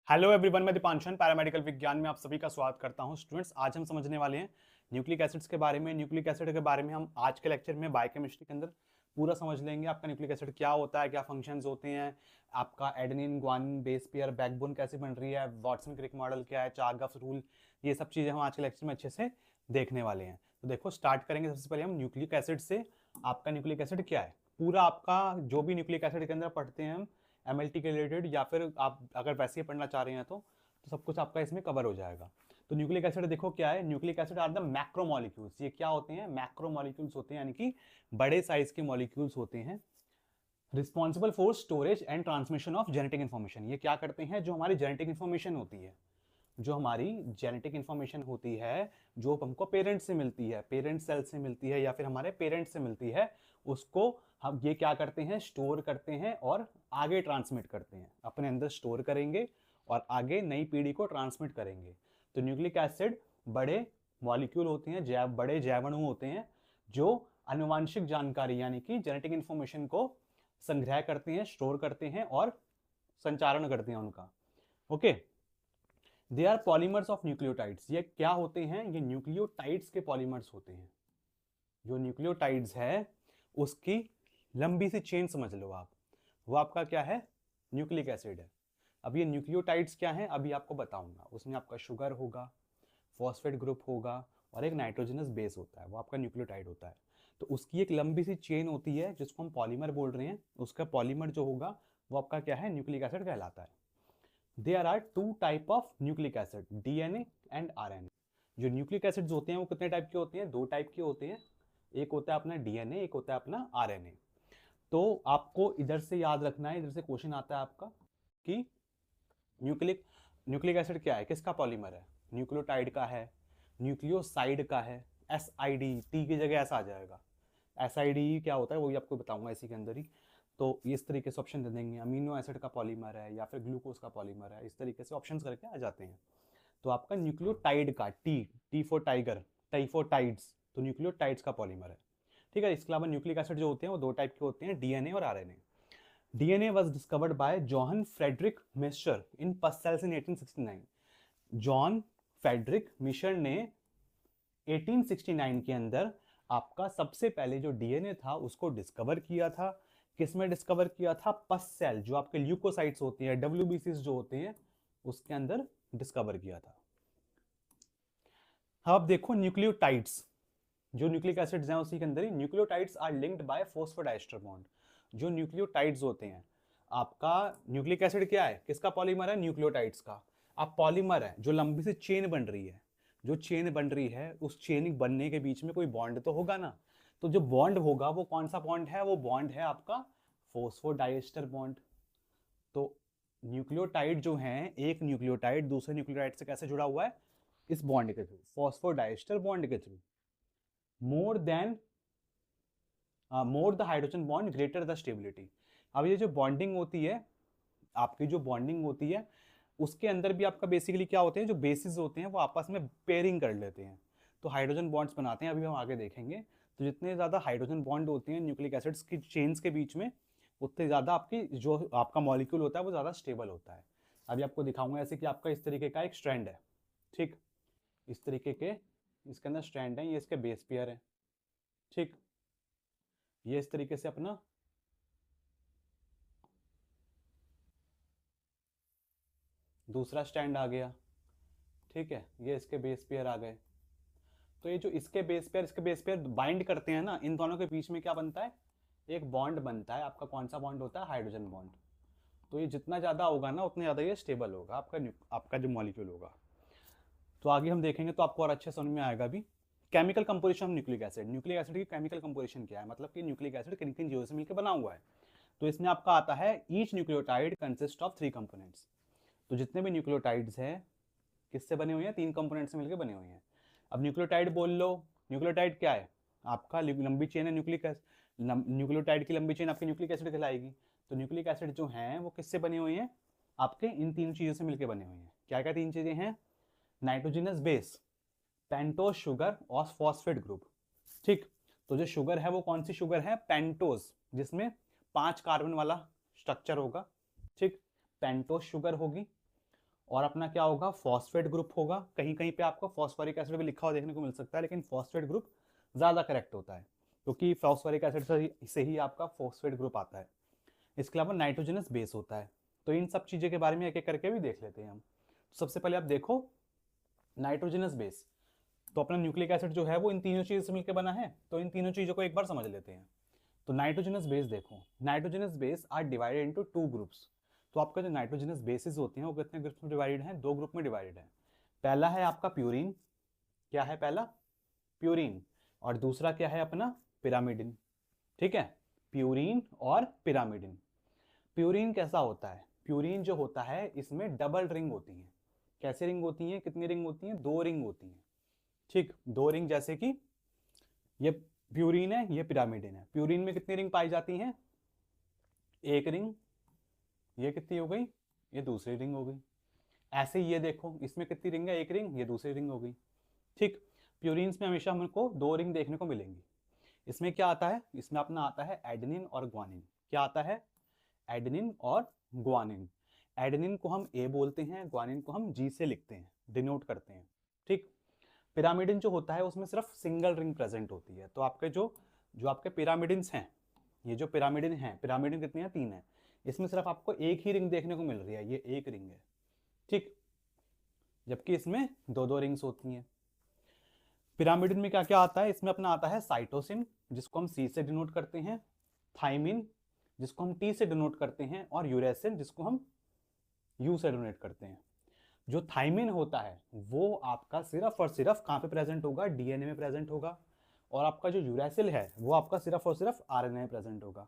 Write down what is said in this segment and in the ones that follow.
Hello everyone, मैं दीपांशन paramedical विज्ञान में आप सभी का स्वागत करता हूं। स्टूडेंट्स, आज हम समझने वाले हैं न्यूक्लिक एसिड्स के बारे में। न्यूक्लिक एसिड के बारे में हम आज के लेक्चर में बायोकेमिस्ट्री के अंदर पूरा समझ लेंगे। आपका न्यूक्लिक एसिड क्या होता है, क्या फंक्शंस होते हैं, आपका adenine, guanine, base pair, backbone कैसे बन रही है, वाटसन क्रिक मॉडल क्या है, चारगाफ रूल, ये सब चीजें हम आज के लेक्चर में अच्छे से देखने वाले हैं। तो देखो, स्टार्ट करेंगे सबसे पहले हम न्यूक्लिक एसिड से। आपका न्यूक्लिक एसिड क्या है, पूरा आपका जो भी न्यूक्लिक एसिड के अंदर पढ़ते हैं हम एमएलटी के रिलेटेड, या फिर आप अगर वैसे ही पढ़ना चाह रहे हैं तो सब कुछ आपका इसमें कवर हो जाएगा। तो न्यूक्लिक एसिड देखो क्या है। Nucleic acid are the macromolecules. ये क्या होते हैं? मैक्रोमोलिक्यूल्स होते हैं, यानी कि बड़े साइज के मॉलिक्यूल्स होते हैं, responsible for storage and transmission of genetic information. ये क्या करते हैं? जो हमारी जेनेटिक इन्फॉर्मेशन होती है, जो हमारी जेनेटिक इन्फॉर्मेशन होती है, जो हमको पेरेंट से मिलती है, पेरेंट सेल से मिलती है या फिर हमारे पेरेंट्स से मिलती है, उसको हम ये क्या करते हैं? स्टोर करते हैं और आगे ट्रांसमिट करते हैं। अपने अंदर स्टोर करेंगे और आगे नई पीढ़ी को ट्रांसमिट करेंगे। तो न्यूक्लिक एसिड बड़े मॉलिक्यूल होते हैं, बड़े जैवाणु होते हैं, जो आनुवांशिक जानकारी यानी कि जेनेटिक इन्फॉर्मेशन को संग्रह करते हैं, स्टोर करते हैं और संचारण करते हैं उनका। Okay, they are polymers of nucleotides. ये क्या होते हैं? ये न्यूक्लियोटाइड्स के पॉलीमर्स होते हैं। जो न्यूक्लियोटाइड्स है उसकी लंबी सी चेन समझ लो आप, वो आपका क्या है? न्यूक्लिक एसिड है। अब ये न्यूक्लियोटाइड्स क्या है अभी आपको बताऊंगा। उसमें आपका शुगर होगा, फॉस्फेट ग्रुप होगा और एक नाइट्रोजनस बेस होता है, वो आपका न्यूक्लियोटाइड होता है। तो उसकी एक लंबी सी चेन होती है जिसको हम पॉलीमर बोल रहे हैं। उसका पॉलीमर जो होगा वो आपका क्या है? न्यूक्लिक एसिड कहलाता है। There are two type of nucleic acid, DNA and RNA. जो न्यूक्लिक एसिड्स होते हैं वो कितने टाइप के होते हैं? दो टाइप के होते हैं। एक होता है अपना डीएनए, एक होता है अपना आरएनए। तो आपको इधर से याद रखना है, इधर से क्वेश्चन आता है आपका कि न्यूक्लिक न्यूक्लिक एसिड क्या है, किसका पॉलीमर है? न्यूक्लियोटाइड का है, न्यूक्लियोसाइड का है। एस आई डी, टी की जगह ऐसा आ जाएगा। एस आई डी क्या होता है वो भी आपको बताऊंगा इसी के अंदर ही। तो इस तरीके से ऑप्शन दे देंगे, अमीनो एसिड का पॉलीमर है या फिर ग्लूकोज का पॉलीमर है, इस तरीके से ऑप्शंस करके आ जाते हैं। तो आपका न्यूक्लियोटाइड का, टी टी फॉर टाइगर, टाइफोटाइड्स, तो न्यूक्लियोटाइड्स का पॉलीमर है। ठीक है। इसके अलावा न्यूक्लिक एसिड जो होते हैं वो दो टाइप के होते हैं, डीएनए और RNA. DNA was discovered by John Frederick Miescher in pus cells in 1869। John Frederick Miescher ने 1869 के अंदर आपका सबसे पहले जो डीएनए था उसको डिस्कवर किया था। किसमें डिस्कवर किया था? पस सेल, जो आपके ल्यूकोसाइट्स होती हैं, डब्ल्यूबीसीज जो होते हैं, उसके अंदर डिस्कवर किया था। अब देखो न्यूक्लियोटाइड्स, जो न्यूक्लिक एसिड्स हैं उसी के अंदर ही nucleotides are linked by phosphodiester bond. जो न्यूक्लियोटाइड्स होते हैं, आपका न्यूक्लिक एसिड क्या है, किसका पॉलीमर है? न्यूक्लियोटाइड्स का। अब पॉलीमर है, जो लंबी सी चेन बन रही है, जो चेन बन रही है उस चेन बनने के बीच में कोई बॉन्ड तो होगा ना। तो जो बॉन्ड होगा वो कौन सा बॉन्ड है? वो बॉन्ड है आपका फॉस्फोडाइस्टर बॉन्ड। तो न्यूक्लियोटाइड जो है, एक न्यूक्लियोटाइड दूसरे न्यूक्लियोटाइड से कैसे जुड़ा हुआ है? इस बॉन्ड के थ्रू, फॉस्फोडाइस्टर बॉन्ड के through. More than more the hydrogen bond greater the stability. अब ये जो बॉन्डिंग होती है, आपकी जो बॉन्डिंग होती है उसके अंदर भी आपका बेसिकली क्या होते हैं? जो बेसिस होते हैं वो आपस में पेयरिंग कर लेते हैं, तो हाइड्रोजन बॉन्ड्स बनाते हैं। अभी हम आगे देखेंगे। तो जितने ज़्यादा हाइड्रोजन बॉन्ड होते हैं न्यूक्लिक एसिड्स की चेन्स के बीच में, उतने ज़्यादा आपकी जो आपका मॉलिक्यूल होता है वो ज़्यादा स्टेबल होता है। अभी आपको दिखाऊंगा ऐसे कि आपका इस तरीके का एक स्ट्रैंड है। ठीक, इस तरीके के इसके अंदर स्ट्रैंड है, ये इसके बेस पेयर है। ठीक, ये इस तरीके से अपना दूसरा स्टैंड आ गया। ठीक है, ये इसके बेस पेयर आ गए। तो ये जो इसके बेस पेयर बाइंड करते हैं ना, इन दोनों के बीच में क्या बनता है? एक बॉन्ड बनता है। आपका कौन सा बॉन्ड होता है? Hydrogen bond. तो ये जितना ज़्यादा होगा ना उतने ज़्यादा ये स्टेबल होगा आपका जो मॉलिक्यूल होगा। तो आगे हम देखेंगे तो आपको और अच्छे समझ में आएगा भी। Chemical composition of nucleic acid. Nucleic acid की केमिकल कंपोजिशन क्या है, मतलब कि न्यूक्लिक एसिड किन किन चीज़ों से मिलकर बना हुआ है। तो इसमें आपका आता है each nucleotide consist of 3 components. तो जितने भी न्यूक्लियोटाइड्स हैं किससे बने हुए हैं? 3 कंपोनेंट से मिलकर बने हुए हैं। अब न्यूक्लियोटाइड बोल लो, न्यूक्लियोटाइड क्या है? आपका लंबी चेन है न्यूक्लिक एसिड। न्यूक्लियोटाइड की लंबी चेन आपकी न्यूक्लिक एसिड कहलाएगी। तो न्यूक्लिक एसिड जो हैं वो किससे बने हुए हैं? आपके इन 3 चीज़ों से मिलकर बने हुए हैं। क्या क्या 3 चीज़ें हैं? नाइट्रोजनस बेस, पेंटोज शुगर और फॉस्फेट ग्रुप। ठीक, तो जो शुगर है वो कौन सी शुगर है? पेंटोज, जिसमें 5 कार्बन वाला स्ट्रक्चर होगा। ठीक, पेंटोज शुगर होगी। और अपना क्या होगा, फॉस्फेट ग्रुप होगा। कहीं कहीं पे आपको फॉस्फोरिक एसिड भी लिखा हुआ देखने को मिल सकता है, लेकिन फॉस्फेट ग्रुप ज़्यादा करेक्ट होता है, क्योंकि फॉस्फोरिक एसिड से ही आपका फॉस्फेट ग्रुप आता है। इसके अलावा नाइट्रोजनस बेस होता है। तो इन सब चीज़ों के बारे में एक एक करके भी देख लेते हैं हम। तो सबसे पहले आप देखो नाइट्रोजनस बेस। तो अपना न्यूक्लिक एसिड जो है वो इन तीनों चीज़ों से मिलकर बना है, तो इन तीनों चीज़ों को एक बार समझ लेते हैं। तो नाइट्रोजनस बेस देखो, nitrogenous base are divided into 2 groups. तो आपका जो नाइट्रोजनस बेसिस होते हैं वो कितने ग्रुप्स में डिवाइडेड हैं, 2 ग्रुप में डिवाइडेड है। पहला है आपका प्यूरिन, क्या है पहला, प्यूरिन, और दूसरा क्या है अपना पिरामिडिन। ठीक है, प्यूरिन और पिरामिडिन। प्यूरिन कैसा होता है, प्यूरिन जो होता है इसमें डबल रिंग होती है। कैसे रिंग होती है, कितनी रिंग होती है, 2 रिंग होती है। ठीक, 2 रिंग, जैसे कि ये प्यूरिन है, ये पिरामिडिन है। प्यूरिन में कितनी रिंग पाई जाती हैं, 1 रिंग। ये कितनी हो गई, ये दूसरी रिंग हो गई। ऐसे ही ये देखो, इसमें कितनी रिंग है, 1 रिंग, ये दूसरी रिंग हो गई। ठीक, प्यूरिन्स में हमेशा हमको 2 रिंग देखने को मिलेंगी। इसमें क्या आता है, इसमें अपना आता है एडेनिन और ग्वानिन। क्या आता है, एडेनिन और ग्वानिन। एडेनिन को हम ए बोलते हैं, ग्वानिन को हम जी से लिखते हैं, डिनोट करते हैं। ठीक, पिरामिडिन जो होता है उसमें सिर्फ सिंगल रिंग प्रेजेंट होती है। तो आपके जो जो आपके पिरामिडिन्स हैं, ये जो पिरामिडिन हैं, पिरामिडिन कितनी है, 3 है, इसमें सिर्फ आपको एक ही रिंग देखने को मिल रही है, ये एक रिंग है। ठीक, जबकि इसमें 2 रिंग्स होती हैं। पिरामिडिन में क्या क्या आता है, इसमें अपना आता है साइटोसिन, जिसको हम सी से डिनोट करते हैं, थाइमिन, जिसको हम टी से डिनोट करते हैं, और यूरेसिल, जिसको हम यू से डिनोट करते हैं। जो थाइमिन होता है वो आपका सिर्फ और सिर्फ कहाँ पे प्रेजेंट होगा, डीएनए में प्रेजेंट होगा। और आपका जो यूरेसिल है वो आपका सिर्फ और सिर्फ आरएनए में प्रेजेंट होगा।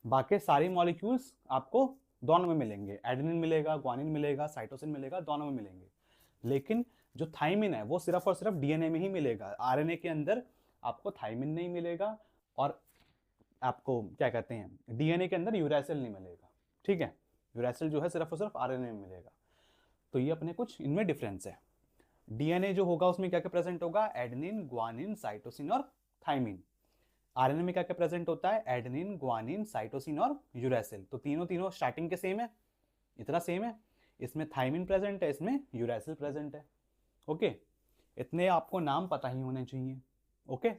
बाकी सारी मॉलिक्यूल्स आपको दोनों में मिलेंगे, एडेनिन मिलेगा, ग्वानिन मिलेगा, साइटोसिन मिलेगा, दोनों में मिलेंगे। लेकिन जो थाइमिन है वो सिर्फ और सिर्फ डीएनए में ही मिलेगा, आरएनए के अंदर आपको थाइमिन नहीं मिलेगा, और आपको क्या कहते हैं, डीएनए के अंदर यूरेसिल नहीं मिलेगा। ठीक है, यूरेसिल जो है सिर्फ और सिर्फ आरएनए में मिलेगा। तो ये अपने कुछ इनमें डिफरेंस है। डीएनए जो होगा उसमें क्या क्या प्रेजेंट होगा, एडेनिन, ग्वानिन, साइटोसिन और थाइमिन। आरएनए में क्या क्या प्रेजेंट होता है, एडेनिन, ग्वानिन, साइटोसिन और यूरेसिल। तो तीनों तीनों स्टार्टिंग के सेम है, इतना सेम है। इसमें थाइमिन प्रेजेंट है, इसमें यूरेसिल प्रेजेंट है। ओके, इतने आपको नाम पता ही होने चाहिए। ओके,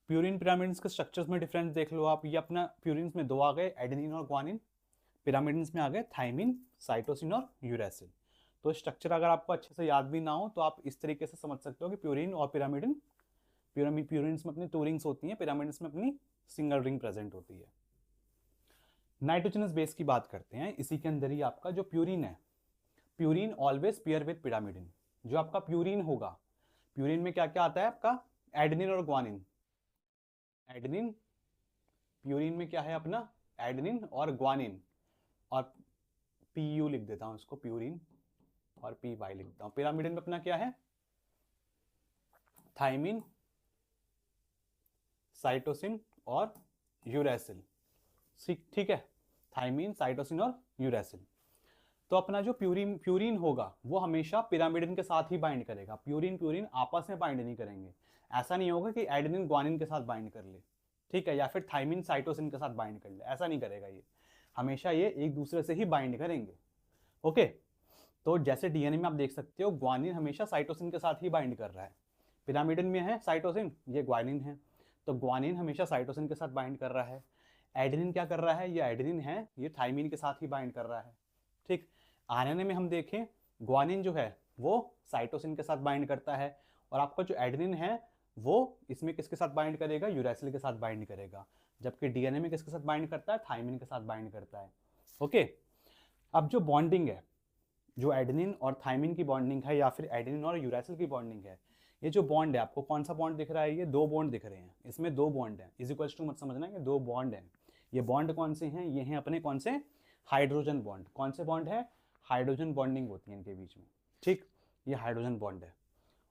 प्यूरिन पिरामिड्स के स्ट्रक्चर्स में डिफरेंस देख लो आप। ये अपना प्यूरिन में 2 आ गए, एडेनिन और ग्वानिन। पिरामिड्स में आ गए थाइमिन, साइटोसिन और यूरेसिल। तो स्ट्रक्चर अगर आपको अच्छे से याद भी ना हो तो आप इस तरीके से समझ सकते हो कि प्यूरिन और पिरामिडिन, प्यूरिन्स में अपनी 2 रिंग्स होती हैं, पिरामिड्स में अपनी सिंगल रिंग प्रेजेंट होती है। नाइट्रोजनस बेस की बात करते हैं, इसी के अंदर ही आपका जो प्यूरिन है, purine always pair with pyrimidine. जो आपका प्यूरिन होगा, प्यूरिन में क्या क्या आता है आपका, एडेनिन और ग्वानिन। एडेनिन, प्यूरिन में क्या है अपना, एडेनिन और ग्वानिन, और पी यू लिख देता हूं इसको, प्यूरिन, और पी वाई लिख देता हूं। पिरामिडिन में अपना क्या है, थाइमिन, साइटोसिन और यूरेसिल। ठीक है, थाइमिन, साइटोसिन और यूरेसिल। तो अपना जो प्यूरिन प्यूरिन होगा वो हमेशा पिरामिडिन के साथ ही बाइंड करेगा। प्यूरिन प्यूरिन आपस में बाइंड नहीं करेंगे। ऐसा नहीं होगा कि एडेनिन ग्वानिन के साथ बाइंड कर ले, ठीक है, या फिर थाइमिन साइटोसिन के साथ बाइंड कर ले, ऐसा नहीं करेगा ये। हमेशा ये एक दूसरे से ही बाइंड करेंगे। ओके, तो जैसे डीएनए में आप देख सकते हो, ग्वानिन हमेशा साइटोसिन के साथ ही बाइंड कर रहा है। पिरामिडिन में है साइटोसिन, ये ग्वानिन है, तो ग्वानिन हमेशा साइटोसिन के साथ बाइंड कर रहा है। एडेनिन क्या कर रहा है, ये एडेनिन है, ये थाइमिन के साथ ही बाइंड कर रहा है। ठीक, आरएनए में हम देखें, ग्वानिन जो है वो साइटोसिन के साथ बाइंड करता है, और आपका जो एडेनिन है वो इसमें किसके साथ बाइंड करेगा, यूरेसिल के साथ बाइंड करेगा। जबकि डीएनए में किसके साथ बाइंड करता है, थाइमिन के साथ बाइंड करता है। ओके, अब जो बॉन्डिंग है, जो एडेनिन और थाइमिन की बॉन्डिंग है, या फिर एडेनिन और यूरेसिल की बॉन्डिंग है, ये जो बॉन्ड है, आपको कौन सा बॉन्ड दिख रहा है, ये 2 बॉन्ड दिख रहे हैं, इसमें 2 बॉन्ड है, इज इक्वल्स टू मत समझना, ये 2 बॉन्ड है। ये बॉन्ड कौन से हैं, ये हैं अपने कौन से, हाइड्रोजन बॉन्ड। कौन से बॉन्ड है, हाइड्रोजन बॉन्डिंग होती है इनके बीच में। ठीक, ये हाइड्रोजन बॉन्ड है।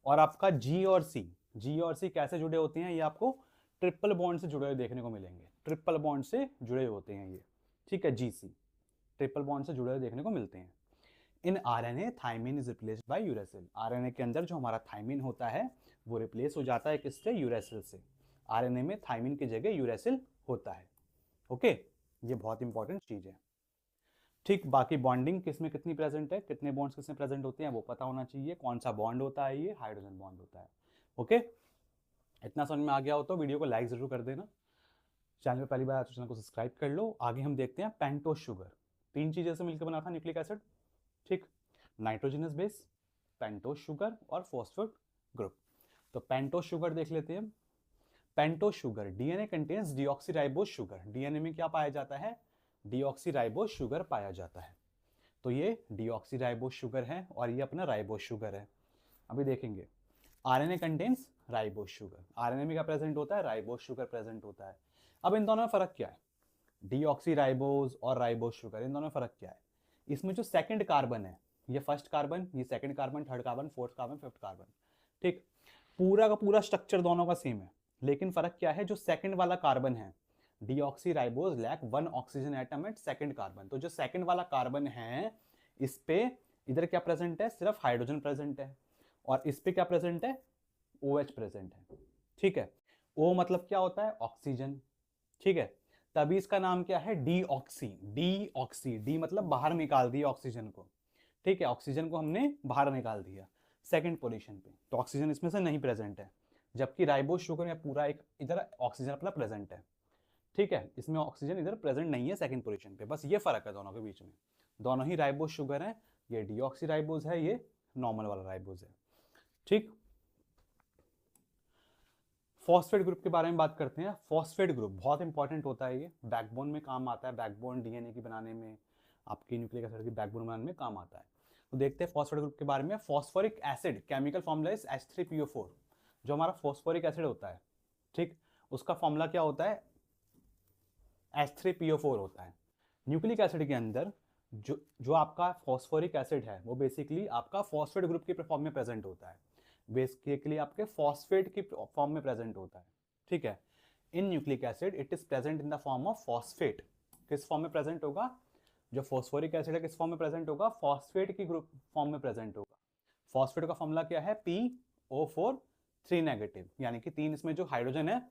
और आपका जी और सी, जी और सी कैसे जुड़े होते हैं, ये आपको ट्रिपल बॉन्ड से जुड़े हुए देखने को मिलेंगे। ट्रिपल बॉन्ड से जुड़े होते हैं ये, ठीक है, जी सी ट्रिपल बॉन्ड से जुड़े हुए देखने को मिलते हैं। In RNA thymine is replaced by uracil. RNA के अंदर जो हमारा थाइमिन होता है वो रिप्लेस हो जाता है किससे, यूरेसिल से। आरएनए में थाइमिन की जगह यूरेसिल होता है। ओके, ये बहुत इंपॉर्टेंट चीज है। ठीक, बाकी बॉन्डिंग किसमें कितनी प्रेजेंट है, कितने बॉन्ड्स किसमें प्रेजेंट होते हैं वो पता होना चाहिए, कौन सा बॉन्ड होता है, ये हाइड्रोजन बॉन्ड होता है। ओके, इतना समझ में आ गया हो तो वीडियो को लाइक जरूर कर देना, चैनल पे पहली बार आए तो चैनल को सब्सक्राइब कर लो। आगे हम देखते हैं पेंटोस शुगर, तीन चीजें से मिलकर बना था न्यूक्लिक एसिड। ठीक, नाइट्रोजनस बेस, पेंटोस शुगर और फॉस्फेट ग्रुप। तो पेंटोस शुगर देख लेते हैं। Pentose sugar DNA contains deoxyribose sugar, DNA में क्या पाया जाता है, डीऑक्सीराइबोस शुगर पाया जाता है। तो ये डीऑक्सीराइबोस शुगर है और ये अपना राइबोस शुगर है। अभी देखेंगे RNA contains ribose sugar, RNA में क्या प्रेजेंट होता है, राइबोस शुगर प्रेजेंट होता है। अब इन दोनों में फर्क क्या है, डीऑक्सीराइबोस और राइबोस शुगर, इन दोनों में फर्क क्या है। इसमें जो सेकंड कार्बन है, ये फर्स्ट कार्बन, ये second carbon, third carbon, fourth carbon, fifth carbon. ठीक, पूरा का पूरा स्ट्रक्चर दोनों का सेम है, लेकिन फर्क क्या है, जो सेकंड वाला कार्बन है, deoxyribose lack one oxygen atom at second carbon. तो जो सेकंड वाला कार्बन है, इस पे इधर क्या प्रेजेंट है, सिर्फ हाइड्रोजन प्रेजेंट है, और इस पे क्या प्रेजेंट है, OH प्रेजेंट है। ठीक है, O मतलब क्या होता है, ऑक्सीजन। ठीक है, तभी इसका नाम क्या है, डीऑक्सी, डीऑक्सी, डी मतलब बाहर निकाल दिया ऑक्सीजन को। ठीक है, ऑक्सीजन को हमने बाहर निकाल दिया सेकंड पोजीशन पे, तो ऑक्सीजन इसमें से नहीं प्रेजेंट है, जबकि राइबोस शुगर में पूरा एक इधर ऑक्सीजन अपना प्रेजेंट है। ठीक है, इसमें ऑक्सीजन इधर प्रेजेंट नहीं है सेकंड पोजीशन पे, बस ये फर्क है दोनों के बीच में। दोनों ही राइबोस शुगर है, ये डीऑक्सी राइबोस है, ये नॉर्मल वाला राइबोस है। ठीक, फॉस्फेट ग्रुप के बारे में बात करते हैं। फॉस्फेट ग्रुप बहुत इंपॉर्टेंट होता है, ये बैकबोन में काम आता है, बैकबोन डीएनए की बनाने में, आपकी न्यूक्लिक एसिड की बैकबोन बनाने में काम आता है। तो देखते हैं फॉस्फेट ग्रुप के बारे में। Phosphoric acid chemical formula is H3PO4, जो हमारा फॉस्फोरिक एसिड होता है, ठीक, उसका फॉर्मूला क्या होता है, H3PO4 होता है। न्यूक्लिक एसिड के अंदर जो जो आपका फॉस्फोरिक एसिड है, वो बेसिकली आपका फॉस्फेट ग्रुप के फॉर्म में प्रेजेंट होता है, बेसिकली आपके फॉस्फेट की फॉर्म में प्रेजेंट होता है। ठीक है, इन nucleic acid it is present in the form of phosphate. किस फॉर्म में प्रेजेंट होगा, जो फॉस्फोरिक एसिड है किस फॉर्म में प्रेजेंट होगा, फॉस्फेट की ग्रुप फॉर्म में प्रेजेंट होगा। फॉस्फेट का फॉर्मूला क्या है, PO4 3 नेगेटिव, यानी कि 3 इसमें जो हाइड्रोजन है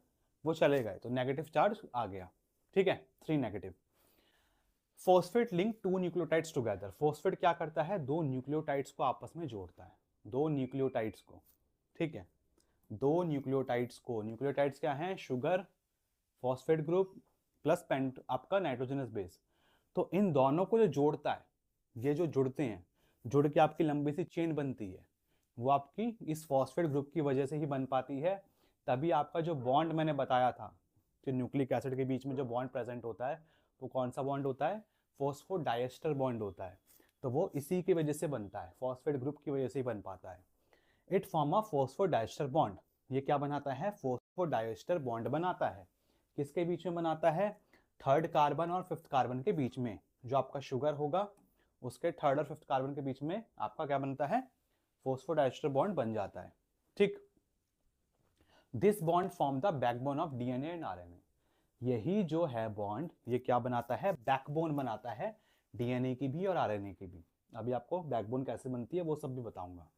वो चले गए, तो नेगेटिव चार्ज आ गया। ठीक है, 3 नेगेटिव। Phosphate link two nucleotides together, phosphate क्या करता है, दो न्यूक्लियोटाइड्स को आपस में जोड़ता है, दो न्यूक्लियोटाइड्स को। ठीक है, दो न्यूक्लियोटाइड्स को, न्यूक्लियोटाइड्स क्या हैं, sugar, phosphate group plus pent आपका नाइट्रोजनस बेस। तो इन दोनों को जो जोड़ता है, ये जो जुड़ते हैं, जुड़ के आपकी लंबी सी चेन बनती है, वो आपकी इस फॉस्फेट ग्रुप की वजह से ही बन पाती है। तभी आपका जो बॉन्ड मैंने बताया था, कि न्यूक्लिक एसिड के बीच में जो बॉन्ड प्रेजेंट होता है, वो कौन सा बॉन्ड होता है, फॉस्फोडाइएस्टर बॉन्ड होता है। तो वो इसी की वजह से बनता है, फॉस्फेट ग्रुप की वजह से ही बन पाता है। It form a phosphodiester bond, ये क्या बनाता है, फॉस्फोडाइएस्टर बॉन्ड बनाता है। किसके बीच में बनाता है, थर्ड कार्बन और फिफ्थ कार्बन के बीच में, जो आपका शुगर होगा उसके थर्ड और फिफ्थ कार्बन के बीच में आपका क्या बनता है, फॉस्फोडाइएस्टर बॉन्ड बन जाता है। ठीक, this bond form the backbone of DNA and RNA, यही जो है बॉन्ड, ये क्या बनाता है, बैकबोन बनाता है डीएनए की भी और आरएनए की भी। अभी आपको बैकबोन कैसे बनती है वो सब भी बताऊंगा।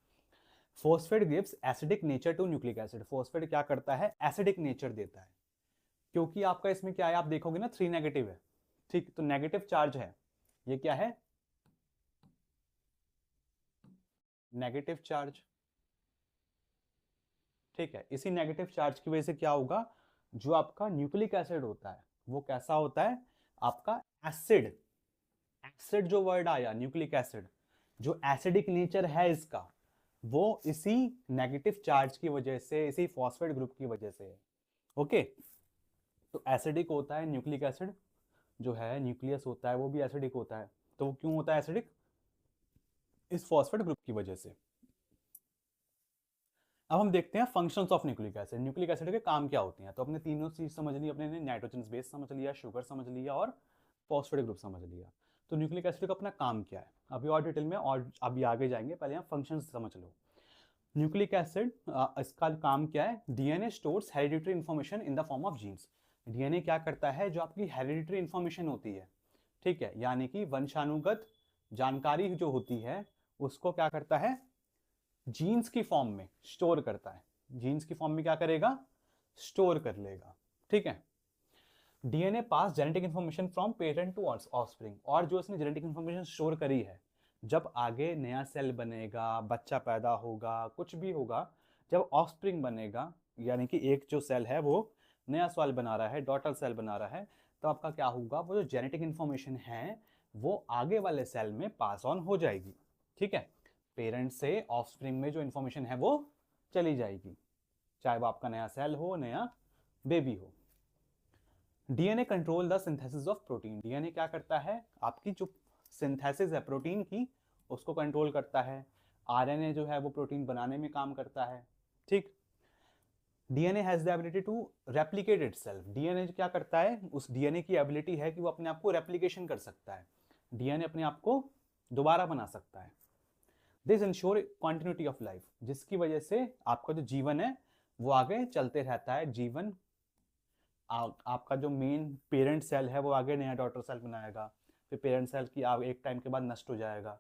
Phosphate gives acidic nature to nucleic acid, phosphate क्या करता है, एसिडिक नेचर देता है, क्योंकि आपका इसमें क्या है, आप देखोगे ना 3 नेगेटिव है। ठीक, तो नेगेटिव चार्ज है, ये क्या है, नेगेटिव चार्ज। ठीक है, इसी नेगेटिव चार्ज की वजह से क्या होगा, जो आपका न्यूक्लिक एसिड होता है वो कैसा होता है, आपका एसिड, एसिड जो वर्ड आया न्यूक्लिक एसिड, जो एसिडिक नेचर है इसका, वो इसी नेगेटिव चार्ज की वजह से, इसी फॉस्फेट ग्रुप की वजह से है। ओके, तो एसिडिक होता है न्यूक्लिक एसिड, जो है न्यूक्लियस होता है वो भी एसिडिक होता है। तो वो क्यों होता है एसिडिक, इस फॉस्फेट ग्रुप की वजह से। अब हम देखते हैं functions of nucleic acid, nucleic acid के काम क्या होते हैं। तो अपने तीनों चीज समझ ली, अपने ने नाइट्रोजन बेस समझ लिया, शुगर समझ लिया और फॉस्फेट ग्रुप समझ लिया। तो न्यूक्लिक एसिड का अपना काम क्या है, अभी और डिटेल में और अभी आगे जाएंगे, पहले हम फंक्शंस समझ लो। न्यूक्लिक एसिड इसका काम क्या है, DNA stores hereditary information in the form of genes. DNA क्या करता है, जो आपकी हेरिडिटरी इंफॉर्मेशन होती है, ठीक है, यानी कि वंशानुगत जानकारी जो होती है, उसको क्या करता है, जीन्स की फॉर्म में स्टोर करता है। जीन्स की फॉर्म में क्या करेगा, स्टोर कर लेगा। ठीक है, DNA pass genetic information from parent to offspring, और जो इसने जेनेटिक इन्फॉर्मेशन स्टोर करी है, जब आगे नया सेल बनेगा, बच्चा पैदा होगा, कुछ भी होगा, जब ऑफस्प्रिंग बनेगा, यानी कि एक जो सेल है वो नया सेल बना रहा है, डॉटर सेल बना रहा है, तो आपका क्या होगा, वो जो जेनेटिक इन्फॉर्मेशन है वो आगे वाले सेल में पास ऑन हो जाएगी। ठीक है, पेरेंट से ऑफस्प्रिंग में जो इन्फॉर्मेशन है वो चली जाएगी, चाहे वो आपका नया सेल हो, नया बेबी हो। DNA control the synthesis of protein. DNA क्या करता है, आपकी जो सिंथेसिस है प्रोटीन की उसको कंट्रोल करता है। आरएनए जो है वो प्रोटीन बनाने में काम करता है। ठीक, DNA has the ability to replicate itself. DNA क्या करता है, उस डीएनए की एबिलिटी है कि वो अपने आप को रेप्लिकेशन कर सकता है, डीएनए अपने आप को दोबारा बना सकता है। This ensure continuity of life, जिसकी वजह से आपका जो जीवन है वो आगे चलते रहता है। जीवन आपका जो मेन पेरेंट सेल है वो आगे नया डॉटर सेल बनाएगा, फिर पेरेंट सेल की एक टाइम के बाद नष्ट हो जाएगा,